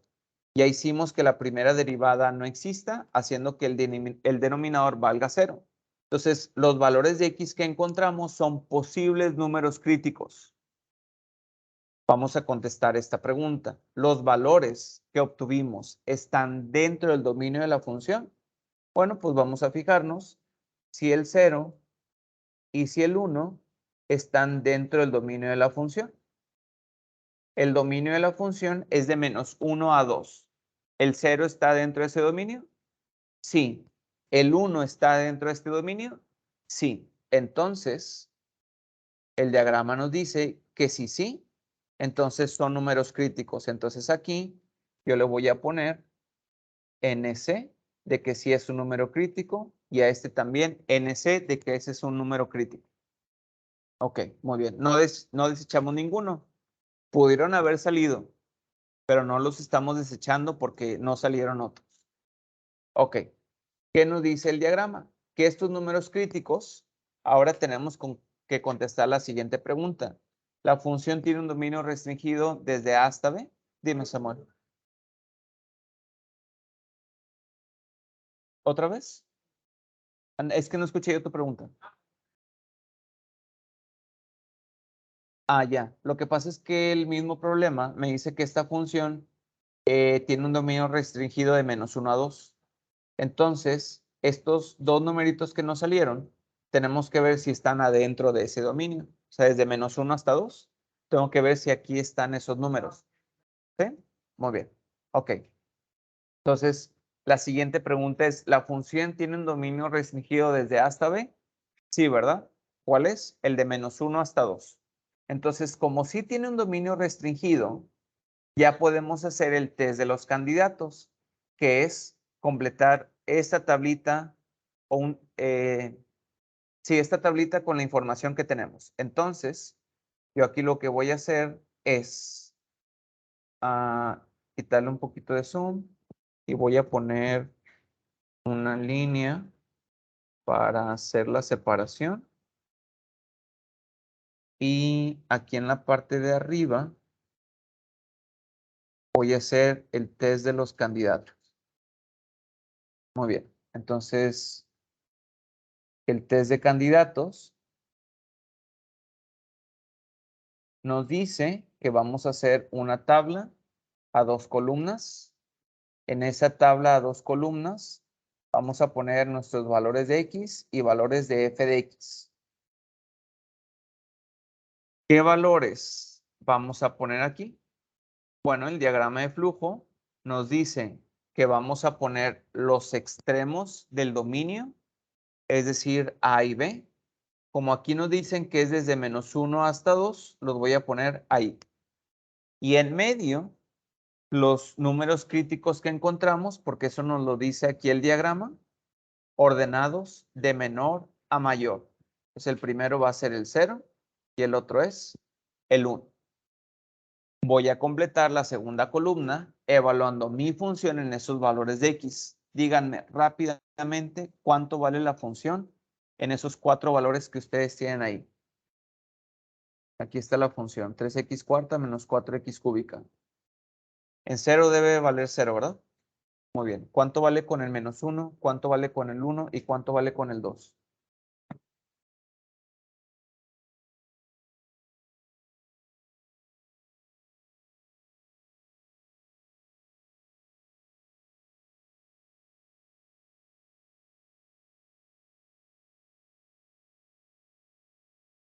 Ya hicimos que la primera derivada no exista, haciendo que el denominador valga 0. Entonces, los valores de x que encontramos son posibles números críticos. Vamos a contestar esta pregunta. ¿Los valores que obtuvimos están dentro del dominio de la función Bueno, pues vamos a fijarnos si el 0 y si el 1 están dentro del dominio de la función. El dominio de la función es de -1 a 2. ¿El 0 está dentro de ese dominio? Sí. ¿El 1 está dentro de este dominio? Sí. Entonces, el diagrama nos dice que sí, entonces son números críticos. Entonces aquí yo le voy a poner NC de que sí es un número crítico y a este también NC de que ese es un número crítico. Ok, muy bien. No desechamos ninguno. Pudieron haber salido, pero no los estamos desechando porque no salieron otros. Ok, ¿qué nos dice el diagrama? Que estos números críticos, ahora tenemos que contestar la siguiente pregunta. ¿La función tiene un dominio restringido desde A hasta B? Dime, Samuel. ¿Otra vez? Es que no escuché yo tu pregunta. Ah, ya. Lo que pasa es que el mismo problema me dice que esta función tiene un dominio restringido de -1 a 2. Entonces, estos dos numeritos que nos salieron, tenemos que ver si están adentro de ese dominio. O sea, desde -1 hasta 2, tengo que ver si aquí están esos números. ¿Sí? Muy bien. Ok. Entonces, la siguiente pregunta es, ¿la función tiene un dominio restringido desde A hasta B? Sí, ¿verdad? ¿Cuál es? El de -1 hasta 2. Entonces, como sí tiene un dominio restringido, ya podemos hacer el test de los candidatos, que es completar esta tablita o esta tablita con la información que tenemos. Entonces, yo aquí lo que voy a hacer es quitarle un poquito de zoom y voy a poner una línea para hacer la separación. Y aquí en la parte de arriba voy a hacer el test de los candidatos. Muy bien. Entonces, el test de candidatos nos dice que vamos a hacer una tabla a 2 columnas. En esa tabla a 2 columnas vamos a poner nuestros valores de X y valores de f de X. ¿Qué valores vamos a poner aquí? Bueno, el diagrama de flujo nos dice que vamos a poner los extremos del dominio, es decir, A y B. Como aquí nos dicen que es desde -1 hasta 2, los voy a poner ahí. Y en medio, los números críticos que encontramos, porque eso nos lo dice aquí el diagrama, ordenados de menor a mayor. Pues el primero va a ser el 0 y el otro es el 1. Voy a completar la segunda columna evaluando mi función en esos valores de X. Díganme rápidamente cuánto vale la función en esos 4 valores que ustedes tienen ahí. Aquí está la función, 3x cuarta menos 4x cúbica. En 0 debe valer 0, ¿verdad? Muy bien. ¿Cuánto vale con el -1? ¿Cuánto vale con el 1? ¿Y cuánto vale con el 2?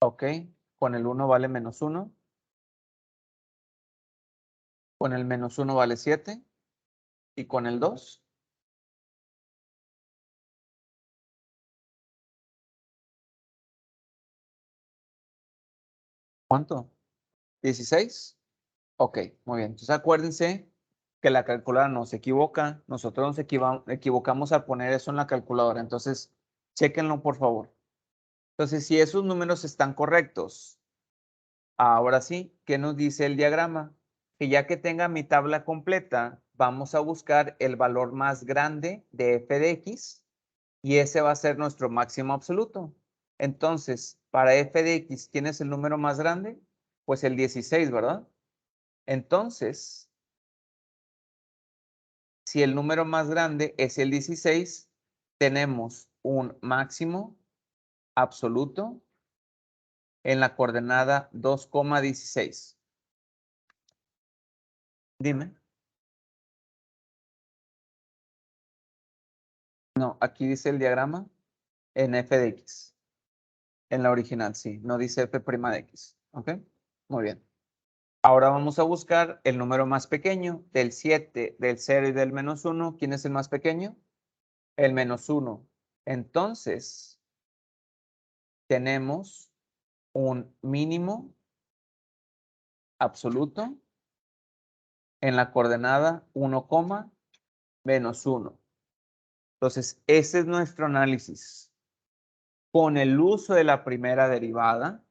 Ok. Con el 1 vale -1. Con el -1 vale 7. ¿Y con el 2? ¿Cuánto? ¿16? Ok, muy bien. Entonces acuérdense que la calculadora no se equivoca. Nosotros nos equivocamos al poner eso en la calculadora. Entonces, chéquenlo por favor. Entonces, si esos números están correctos, ahora sí, ¿qué nos dice el diagrama? Que ya que tenga mi tabla completa, vamos a buscar el valor más grande de f de x y ese va a ser nuestro máximo absoluto. Entonces, para f de x, ¿quién es el número más grande? Pues el 16, ¿verdad? Entonces, si el número más grande es el 16, tenemos un máximo absoluto en la coordenada 2,16. Dime. No, aquí dice el diagrama en f de x. En la original, sí. No dice f' de x. ¿Ok? Muy bien. Ahora vamos a buscar el número más pequeño del 7, del 0 y del menos 1. ¿Quién es el más pequeño? El menos 1. Entonces, tenemos un mínimo absoluto en la coordenada 1, menos 1. Entonces, ese es nuestro análisis. Con el uso de la primera derivada,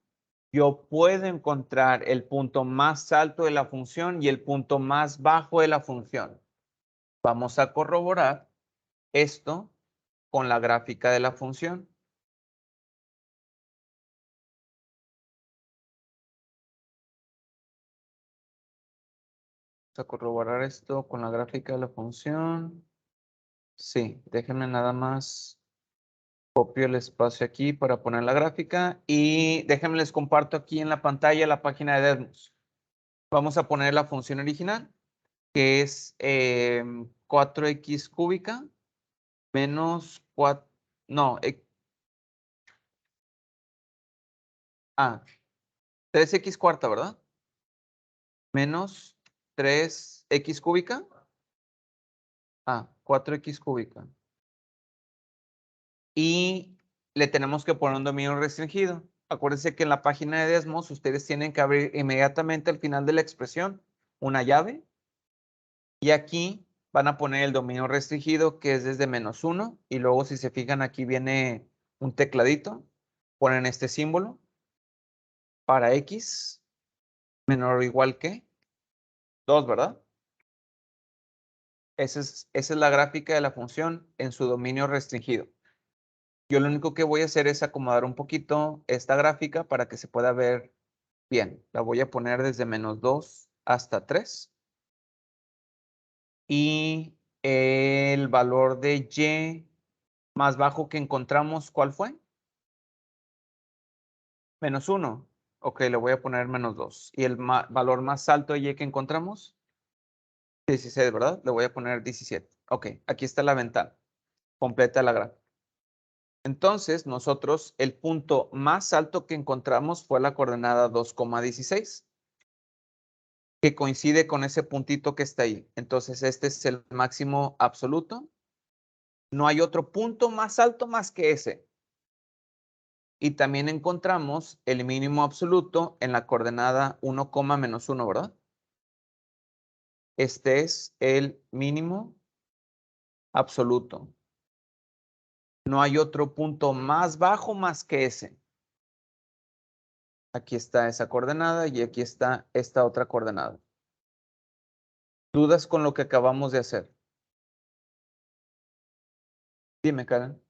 yo puedo encontrar el punto más alto de la función y el punto más bajo de la función. Vamos a corroborar esto con la gráfica de la función. Vamos a corroborar esto con la gráfica de la función. Sí, déjenme nada más copio el espacio aquí para poner la gráfica y déjenme les comparto aquí en la pantalla la página de Desmos. Vamos a poner la función original, que es 4x cúbica menos 4, no, 3x cuarta, ¿verdad? Menos 3x cúbica. 4x cúbica. Y le tenemos que poner un dominio restringido. Acuérdense que en la página de Desmos ustedes tienen que abrir inmediatamente al final de la expresión una llave. Y aquí van a poner el dominio restringido, que es desde menos 1. Y luego, si se fijan, aquí viene un tecladito. Ponen este símbolo para x menor o igual que 2, ¿verdad? Esa es la gráfica de la función en su dominio restringido. Yo lo único que voy a hacer es acomodar un poquito esta gráfica para que se pueda ver bien. La voy a poner desde menos 2 hasta 3. Y el valor de y más bajo que encontramos, ¿cuál fue? Menos 1. Ok, le voy a poner menos 2. ¿Y el valor más alto de y que encontramos? 16, ¿verdad? Le voy a poner 17. Ok, aquí está la ventana completa de la gráfica. Entonces, nosotros, el punto más alto que encontramos fue la coordenada 2,16, que coincide con ese puntito que está ahí. Entonces, este es el máximo absoluto. No hay otro punto más alto más que ese. Y también encontramos el mínimo absoluto en la coordenada 1, menos 1, ¿verdad? Este es el mínimo absoluto. No hay otro punto más bajo más que ese. Aquí está esa coordenada y aquí está esta otra coordenada. ¿Dudas con lo que acabamos de hacer? Dime, Karen.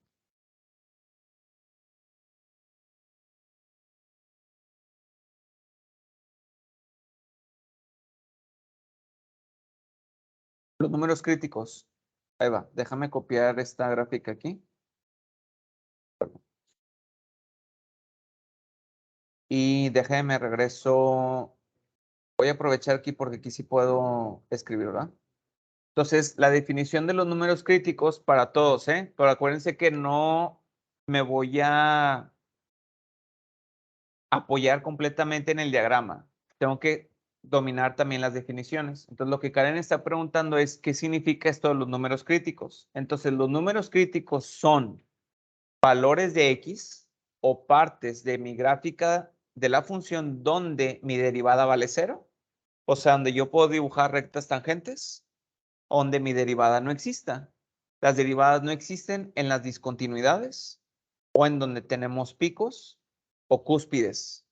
Los números críticos. Ahí va. Déjame copiar esta gráfica aquí. Y déjame regreso. Voy a aprovechar aquí porque aquí sí puedo escribir, ¿verdad? Entonces, la definición de los números críticos para todos, ¿eh? Pero acuérdense que no me voy a apoyar completamente en el diagrama. Tengo que dominar también las definiciones. Entonces, lo que Karen está preguntando es, ¿qué significa esto de los números críticos? Entonces, los números críticos son valores de x o partes de mi gráfica de la función donde mi derivada vale 0. O sea, donde yo puedo dibujar rectas tangentes, donde mi derivada no exista. Las derivadas no existen en las discontinuidades o en donde tenemos picos o cúspides.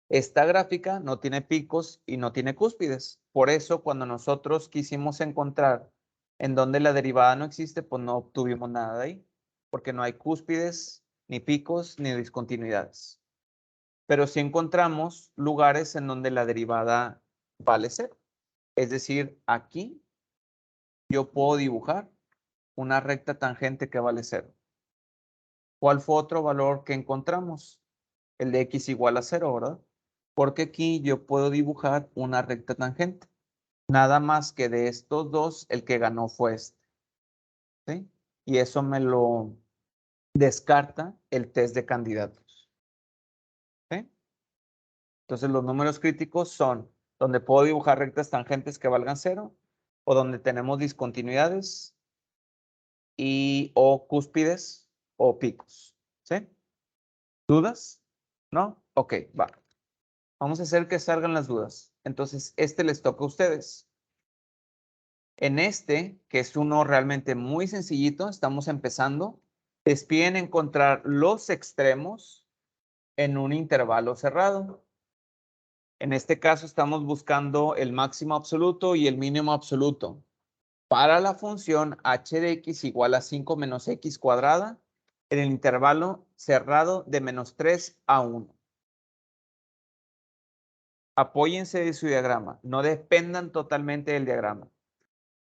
Esta gráfica no tiene picos y no tiene cúspides. Por eso, cuando nosotros quisimos encontrar en donde la derivada no existe, pues no obtuvimos nada de ahí, porque no hay cúspides, ni picos, ni discontinuidades. Pero sí encontramos lugares en donde la derivada vale 0. Es decir, aquí yo puedo dibujar una recta tangente que vale 0. ¿Cuál fue otro valor que encontramos? El de x igual a 0, ¿verdad? Porque aquí yo puedo dibujar una recta tangente. Nada más que de estos dos, el que ganó fue este. ¿Sí? y eso me lo descarta el test de candidatos. ¿Sí? Entonces los números críticos son donde puedo dibujar rectas tangentes que valgan 0 o donde tenemos discontinuidades y o cúspides o picos. ¿Sí? ¿Dudas? ¿No? Ok, va. Vamos a hacer que salgan las dudas. Entonces, este les toca a ustedes. En este, que es uno realmente muy sencillito, estamos empezando, les piden encontrar los extremos en un intervalo cerrado. En este caso, estamos buscando el máximo absoluto y el mínimo absoluto para la función h de x igual a 5 menos x cuadrada en el intervalo cerrado de -3 a 1. Apóyense de su diagrama, no dependan totalmente del diagrama.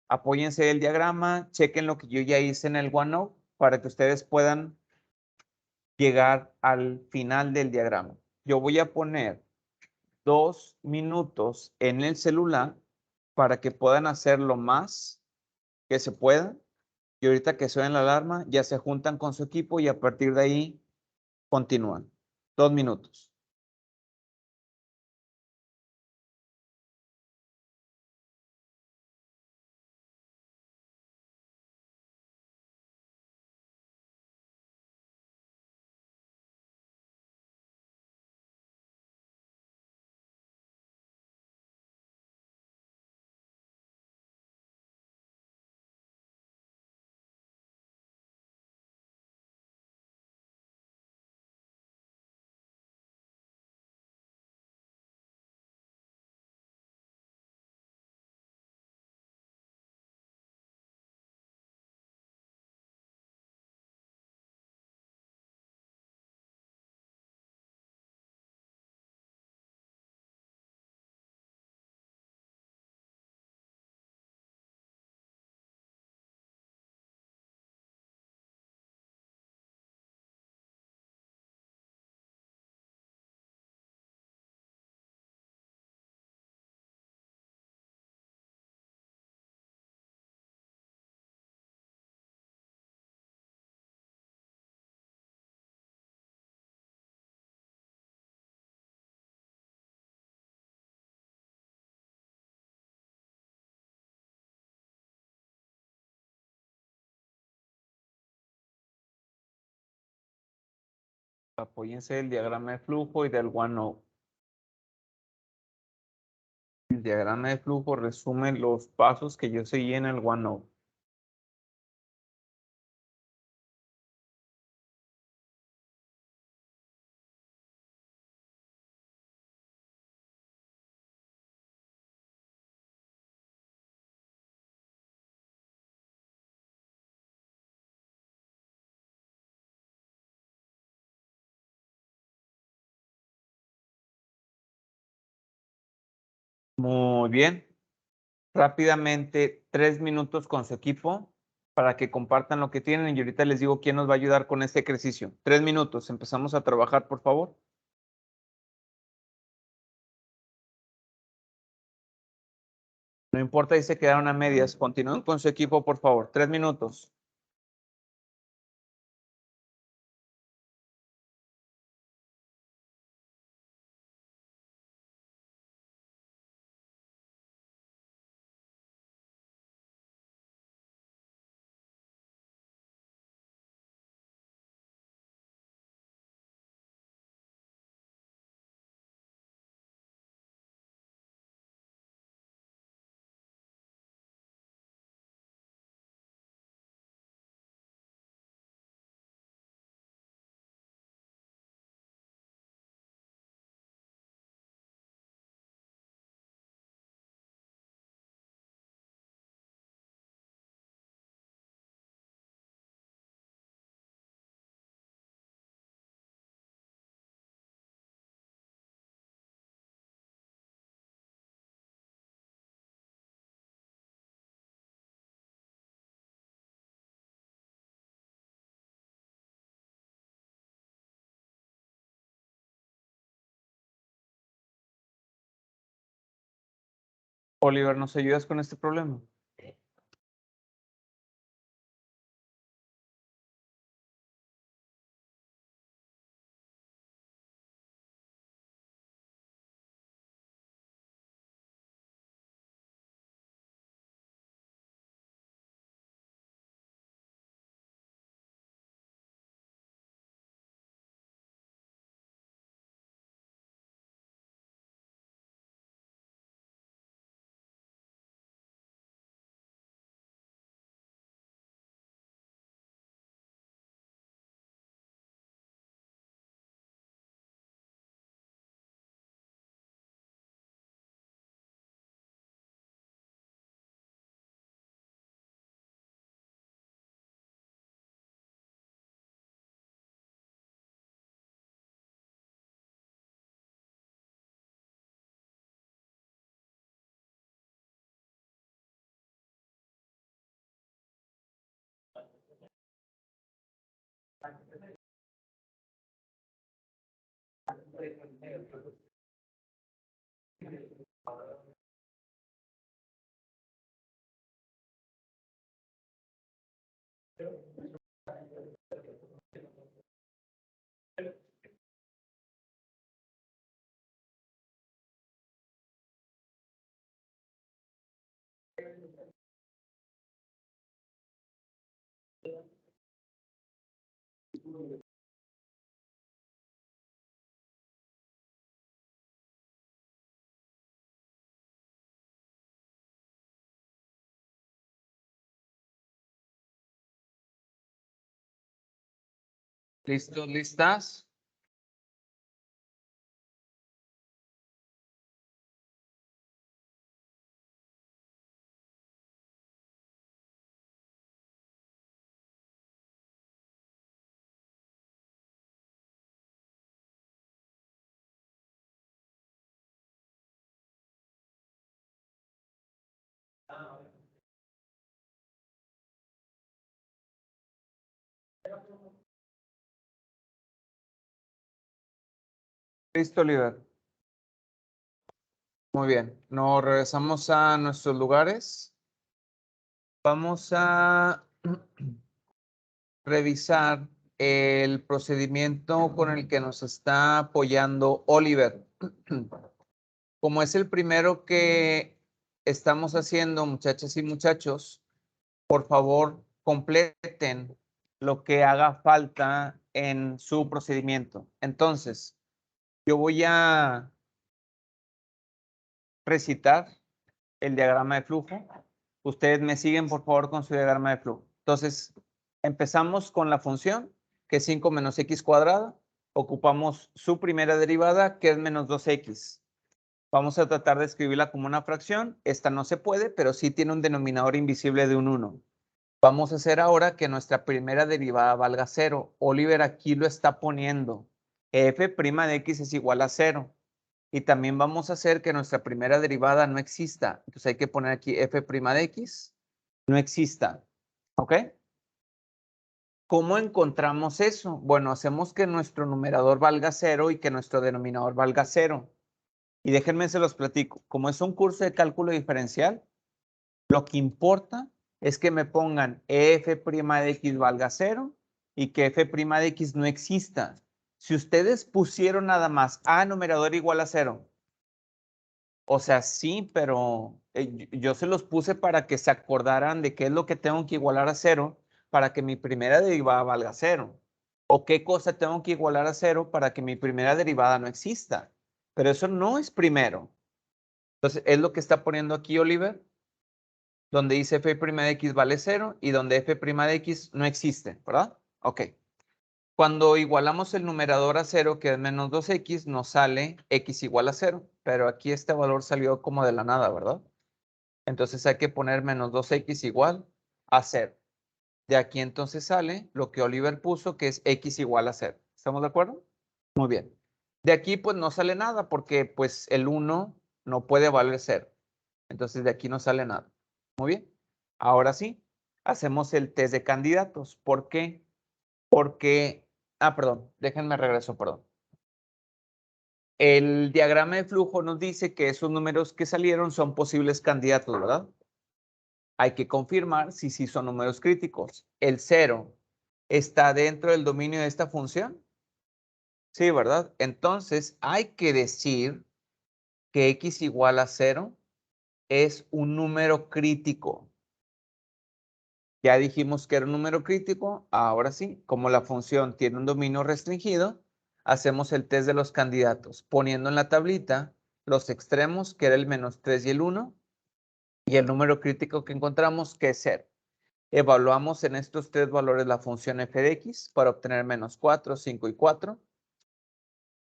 Apóyense del diagrama, chequen lo que yo ya hice en el OneNote para que ustedes puedan llegar al final del diagrama. Yo voy a poner 2 minutos en el celular para que puedan hacer lo más que se pueda. Y ahorita que suene la alarma, ya se juntan con su equipo y a partir de ahí continúan. 2 minutos. Apóyense del diagrama de flujo y del OneNote. El diagrama de flujo resume los pasos que yo seguí en el OneNote. Muy bien. Rápidamente, 3 minutos con su equipo para que compartan lo que tienen y ahorita les digo quién nos va a ayudar con este ejercicio. 3 minutos. Empezamos a trabajar, por favor. No importa si se quedaron a medias. Continúen con su equipo, por favor. 3 minutos. Oliver, ¿nos ayudas con este problema? ¿Listos, listas? Listo, Oliver. Muy bien. Nos regresamos a nuestros lugares. Vamos a revisar el procedimiento con el que nos está apoyando Oliver. Como es el primero que estamos haciendo, muchachas y muchachos, por favor, completen lo que haga falta en su procedimiento. Entonces, yo voy a recitar el diagrama de flujo. Ustedes me siguen, por favor, con su diagrama de flujo. Entonces, empezamos con la función, que es 5 menos x cuadrada. Ocupamos su primera derivada, que es menos 2x. Vamos a tratar de escribirla como una fracción. Esta no se puede, pero sí tiene un denominador invisible de un 1. Vamos a hacer ahora que nuestra primera derivada valga 0. Oliver aquí lo está poniendo. F' de x es igual a 0. Y también vamos a hacer que nuestra primera derivada no exista. Entonces hay que poner aquí f' de x no exista. ¿Ok? ¿Cómo encontramos eso? Bueno, hacemos que nuestro numerador valga 0 y que nuestro denominador valga 0. Y déjenme se los platico. Como es un curso de cálculo diferencial, lo que importa es que me pongan f' de x valga 0 y que f' de x no exista. Si ustedes pusieron nada más a numerador igual a 0, o sea, sí, pero yo se los puse para que se acordaran de qué es lo que tengo que igualar a 0 para que mi primera derivada valga 0. O qué cosa tengo que igualar a 0 para que mi primera derivada no exista. Pero eso no es primero. Entonces, es lo que está poniendo aquí Oliver, donde dice f' de x vale 0 y donde f' de x no existe, ¿verdad? Ok. Cuando igualamos el numerador a 0, que es menos 2x, nos sale x igual a 0. Pero aquí este valor salió como de la nada, ¿verdad? Entonces hay que poner menos 2x igual a 0. De aquí entonces sale lo que Oliver puso, que es x igual a 0. ¿Estamos de acuerdo? Muy bien. De aquí pues no sale nada porque pues el 1 no puede valer 0. Entonces de aquí no sale nada. Muy bien. Ahora sí, hacemos el test de candidatos. ¿Por qué? Porque, perdón, déjenme regreso, perdón. El diagrama de flujo nos dice que esos números que salieron son posibles candidatos, ¿verdad? Hay que confirmar si sí son números críticos. El 0 está dentro del dominio de esta función. Sí, ¿verdad? Entonces hay que decir que x igual a 0 es un número crítico. Ya dijimos que era un número crítico. Ahora sí, como la función tiene un dominio restringido, hacemos el test de los candidatos, poniendo en la tablita los extremos, que era el menos 3 y el 1, y el número crítico que encontramos, que es 0. Evaluamos en estos tres valores la función f de x para obtener menos 4, 5 y 4.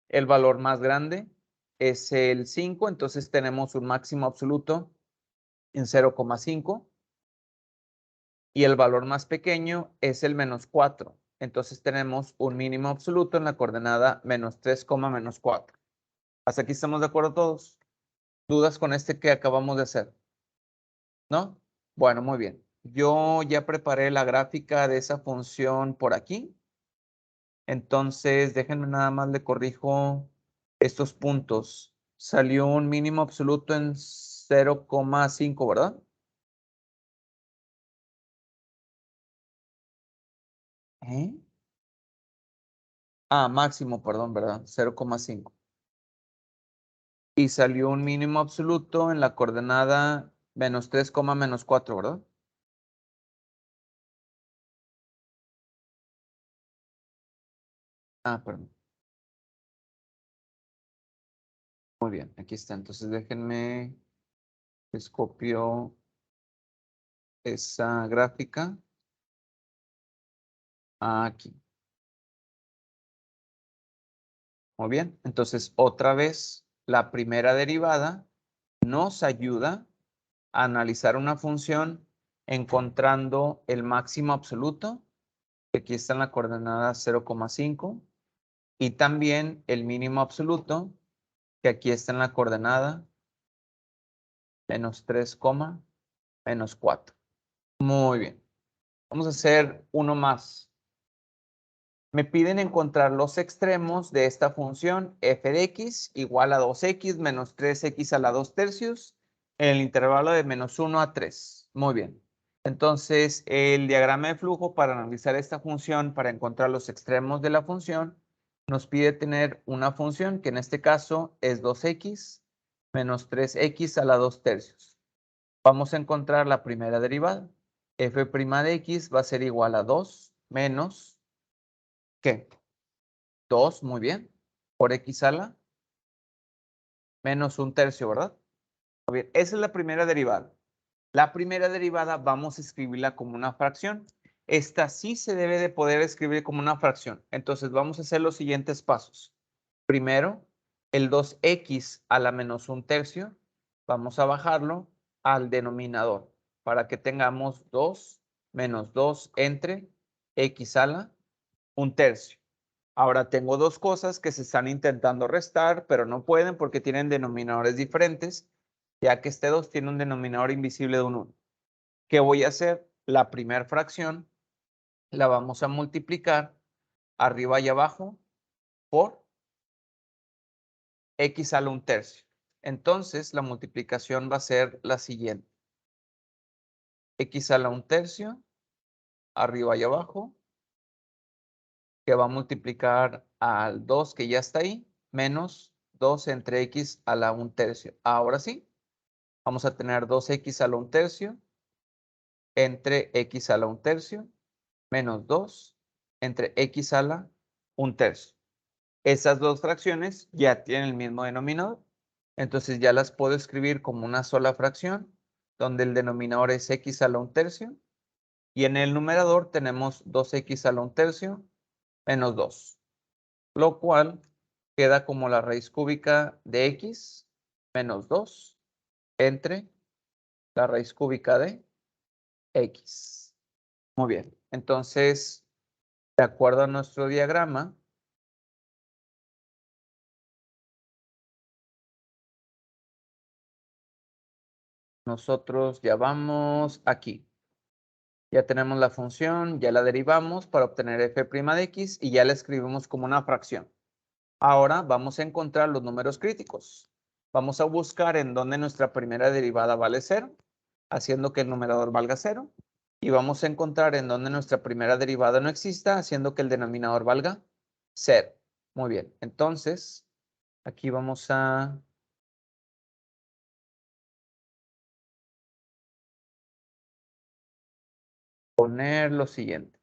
El valor más grande es el 5, entonces tenemos un máximo absoluto en 0,5. Y el valor más pequeño es el menos 4. Entonces tenemos un mínimo absoluto en la coordenada menos 3, menos 4. ¿Hasta aquí estamos de acuerdo todos? ¿Dudas con este que acabamos de hacer? ¿No? Bueno, muy bien. Yo ya preparé la gráfica de esa función por aquí. Entonces, déjenme nada más le corrijo estos puntos. Salió un mínimo absoluto en 0,5, ¿verdad? ¿Eh? Ah, máximo, perdón, ¿verdad? 0,5. Y salió un mínimo absoluto en la coordenada menos 3, menos 4, ¿verdad? Ah, perdón. Muy bien, aquí está. Entonces déjenme, les copio esa gráfica aquí. Muy bien, entonces otra vez la primera derivada nos ayuda a analizar una función encontrando el máximo absoluto, que aquí está en la coordenada 0,5, y también el mínimo absoluto, que aquí está en la coordenada menos 3, menos 4. Muy bien. Vamos a hacer uno más. Me piden encontrar los extremos de esta función f de x igual a 2x menos 3x a la 2 tercios en el intervalo de menos 1 a 3. Muy bien. Entonces, el diagrama de flujo para analizar esta función, para encontrar los extremos de la función, nos pide tener una función que en este caso es 2x menos 3x a la 2 tercios. Vamos a encontrar la primera derivada. F' de x va a ser igual a 2 menos, ¿qué? 2, muy bien, por x a la menos 1 tercio, ¿verdad? Muy bien, esa es la primera derivada. La primera derivada vamos a escribirla como una fracción. Esta sí se debe de poder escribir como una fracción. Entonces vamos a hacer los siguientes pasos. Primero, el 2x a la menos 1 tercio, vamos a bajarlo al denominador para que tengamos 2 menos 2 entre x a la 1 tercio. Ahora tengo dos cosas que se están intentando restar, pero no pueden porque tienen denominadores diferentes, ya que este 2 tiene un denominador invisible de un 1. ¿Qué voy a hacer? La primera fracción la vamos a multiplicar arriba y abajo por x a la 1 tercio. Entonces, la multiplicación va a ser la siguiente. X a la 1 tercio, arriba y abajo, que va a multiplicar al 2 que ya está ahí, menos 2 entre x a la 1 tercio. Ahora sí, vamos a tener 2x a la 1 tercio entre x a la 1 tercio menos 2 entre x a la 1 tercio. Esas dos fracciones ya tienen el mismo denominador. Entonces ya las puedo escribir como una sola fracción, donde el denominador es x a la 1 tercio. Y en el numerador tenemos 2x a la 1 tercio menos 2. Lo cual queda como la raíz cúbica de x menos 2 entre la raíz cúbica de x. Muy bien. Entonces, de acuerdo a nuestro diagrama, nosotros ya vamos aquí. Ya tenemos la función, ya la derivamos para obtener f' de x y ya la escribimos como una fracción. Ahora vamos a encontrar los números críticos. Vamos a buscar en dónde nuestra primera derivada vale 0, haciendo que el numerador valga 0. Y vamos a encontrar en dónde nuestra primera derivada no exista, haciendo que el denominador valga 0. Muy bien, entonces aquí vamos a poner lo siguiente.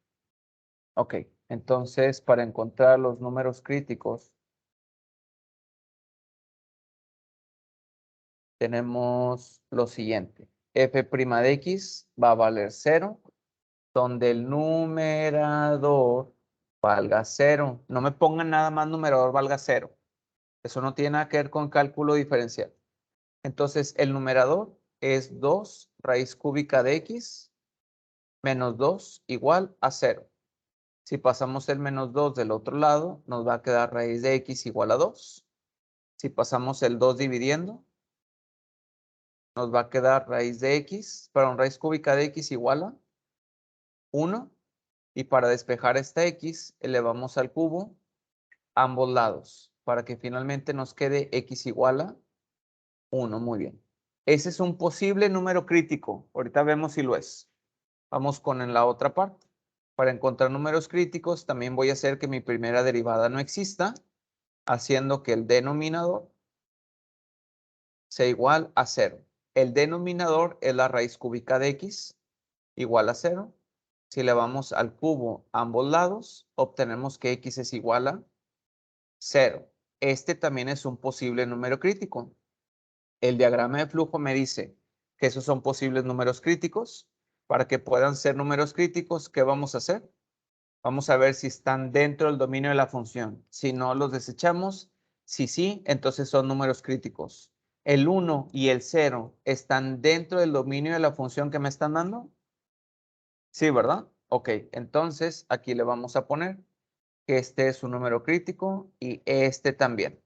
Ok, entonces para encontrar los números críticos, tenemos lo siguiente. F' de x va a valer 0, donde el numerador valga 0. No me pongan nada más numerador valga 0. Eso no tiene nada que ver con cálculo diferencial. Entonces, el numerador es 2 raíz cúbica de x menos 2 igual a 0. Si pasamos el menos 2 del otro lado, nos va a quedar raíz de x igual a 2. Si pasamos el 2 dividiendo, nos va a quedar raíz de x, perdón, raíz cúbica de x igual a 1. Y para despejar esta x, elevamos al cubo ambos lados para que finalmente nos quede x igual a 1. Muy bien. Ese es un posible número crítico. Ahorita vemos si lo es. Vamos con la otra parte. Para encontrar números críticos, también voy a hacer que mi primera derivada no exista, haciendo que el denominador sea igual a 0. El denominador es la raíz cúbica de x, igual a 0. Si elevamos al cubo ambos lados, obtenemos que x es igual a 0. Este también es un posible número crítico. El diagrama de flujo me dice que esos son posibles números críticos. Para que puedan ser números críticos, ¿qué vamos a hacer? Vamos a ver si están dentro del dominio de la función. Si no, los desechamos. Si sí, entonces son números críticos. ¿El 1 y el 0 están dentro del dominio de la función que me están dando? Sí, ¿verdad? Ok, entonces aquí le vamos a poner que este es un número crítico y este también.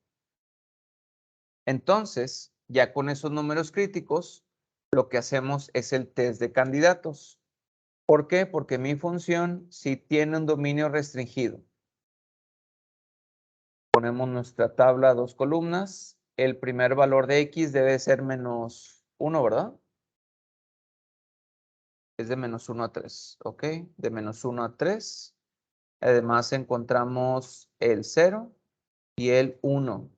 Entonces, ya con esos números críticos, lo que hacemos es el test de candidatos. ¿Por qué? Porque mi función sí tiene un dominio restringido. Ponemos nuestra tabla a 2 columnas. El primer valor de x debe ser menos 1, ¿verdad? Es de menos 1 a 3, ¿ok? De menos 1 a 3. Además encontramos el 0 y el 1.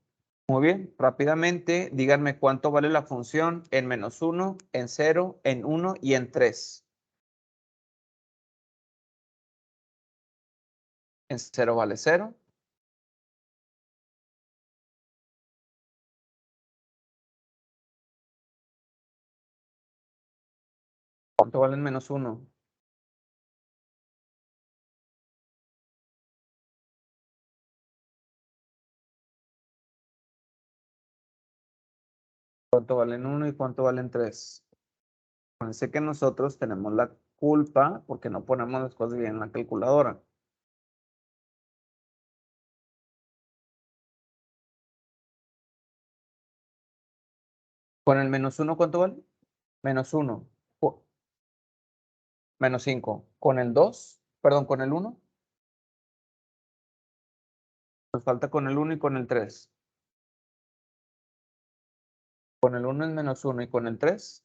Muy bien, rápidamente díganme cuánto vale la función en menos 1, en 0, en 1 y en 3. En 0 vale 0. ¿Cuánto vale en menos 1? ¿Cuánto vale en 1 y cuánto vale en 3? Fíjense que nosotros tenemos la culpa porque no ponemos las cosas bien en la calculadora. Con el menos 1, ¿cuánto vale? Menos 1. Menos 5. Con el 2, perdón, con el 1. Nos falta con el 1 y con el 3. Con el 1 es menos 1 y con el 3.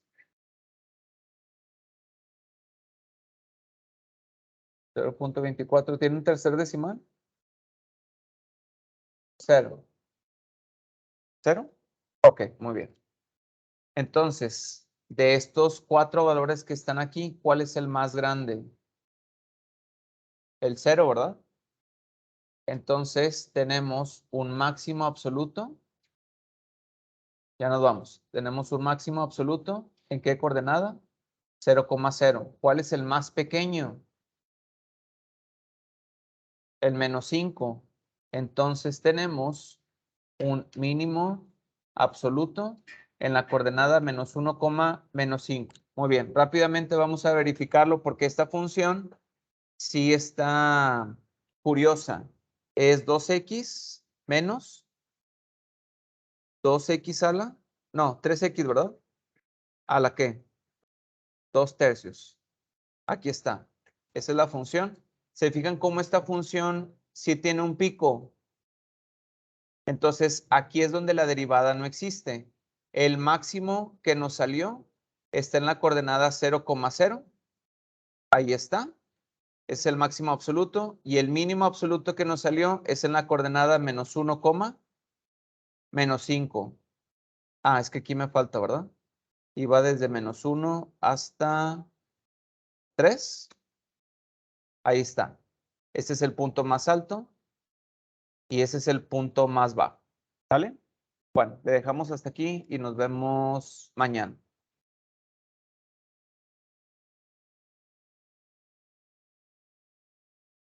0.24. ¿Tiene un tercer decimal? 0. ¿0? Ok, muy bien. Entonces, de estos 4 valores que están aquí, ¿cuál es el más grande? El 0, ¿verdad? Entonces, tenemos un máximo absoluto. Ya nos vamos. Tenemos un máximo absoluto. ¿En qué coordenada? 0,0. ¿Cuál es el más pequeño? El menos 5. Entonces tenemos un mínimo absoluto en la coordenada menos 1, menos 5. Muy bien, rápidamente vamos a verificarlo porque esta función sí está curiosa. Es 2x menos 2x a la, no, 3x, ¿verdad? ¿A la qué? 2/3. Aquí está. Esa es la función. ¿Se fijan cómo esta función sí tiene un pico? Entonces, aquí es donde la derivada no existe. El máximo que nos salió está en la coordenada 0,0. Ahí está. Es el máximo absoluto. Y el mínimo absoluto que nos salió es en la coordenada menos 1, menos 5. Ah, es que aquí me falta, ¿verdad? Y va desde menos 1 hasta 3. Ahí está. Este es el punto más alto y ese es el punto más bajo. ¿Sale? Bueno, le dejamos hasta aquí y nos vemos mañana.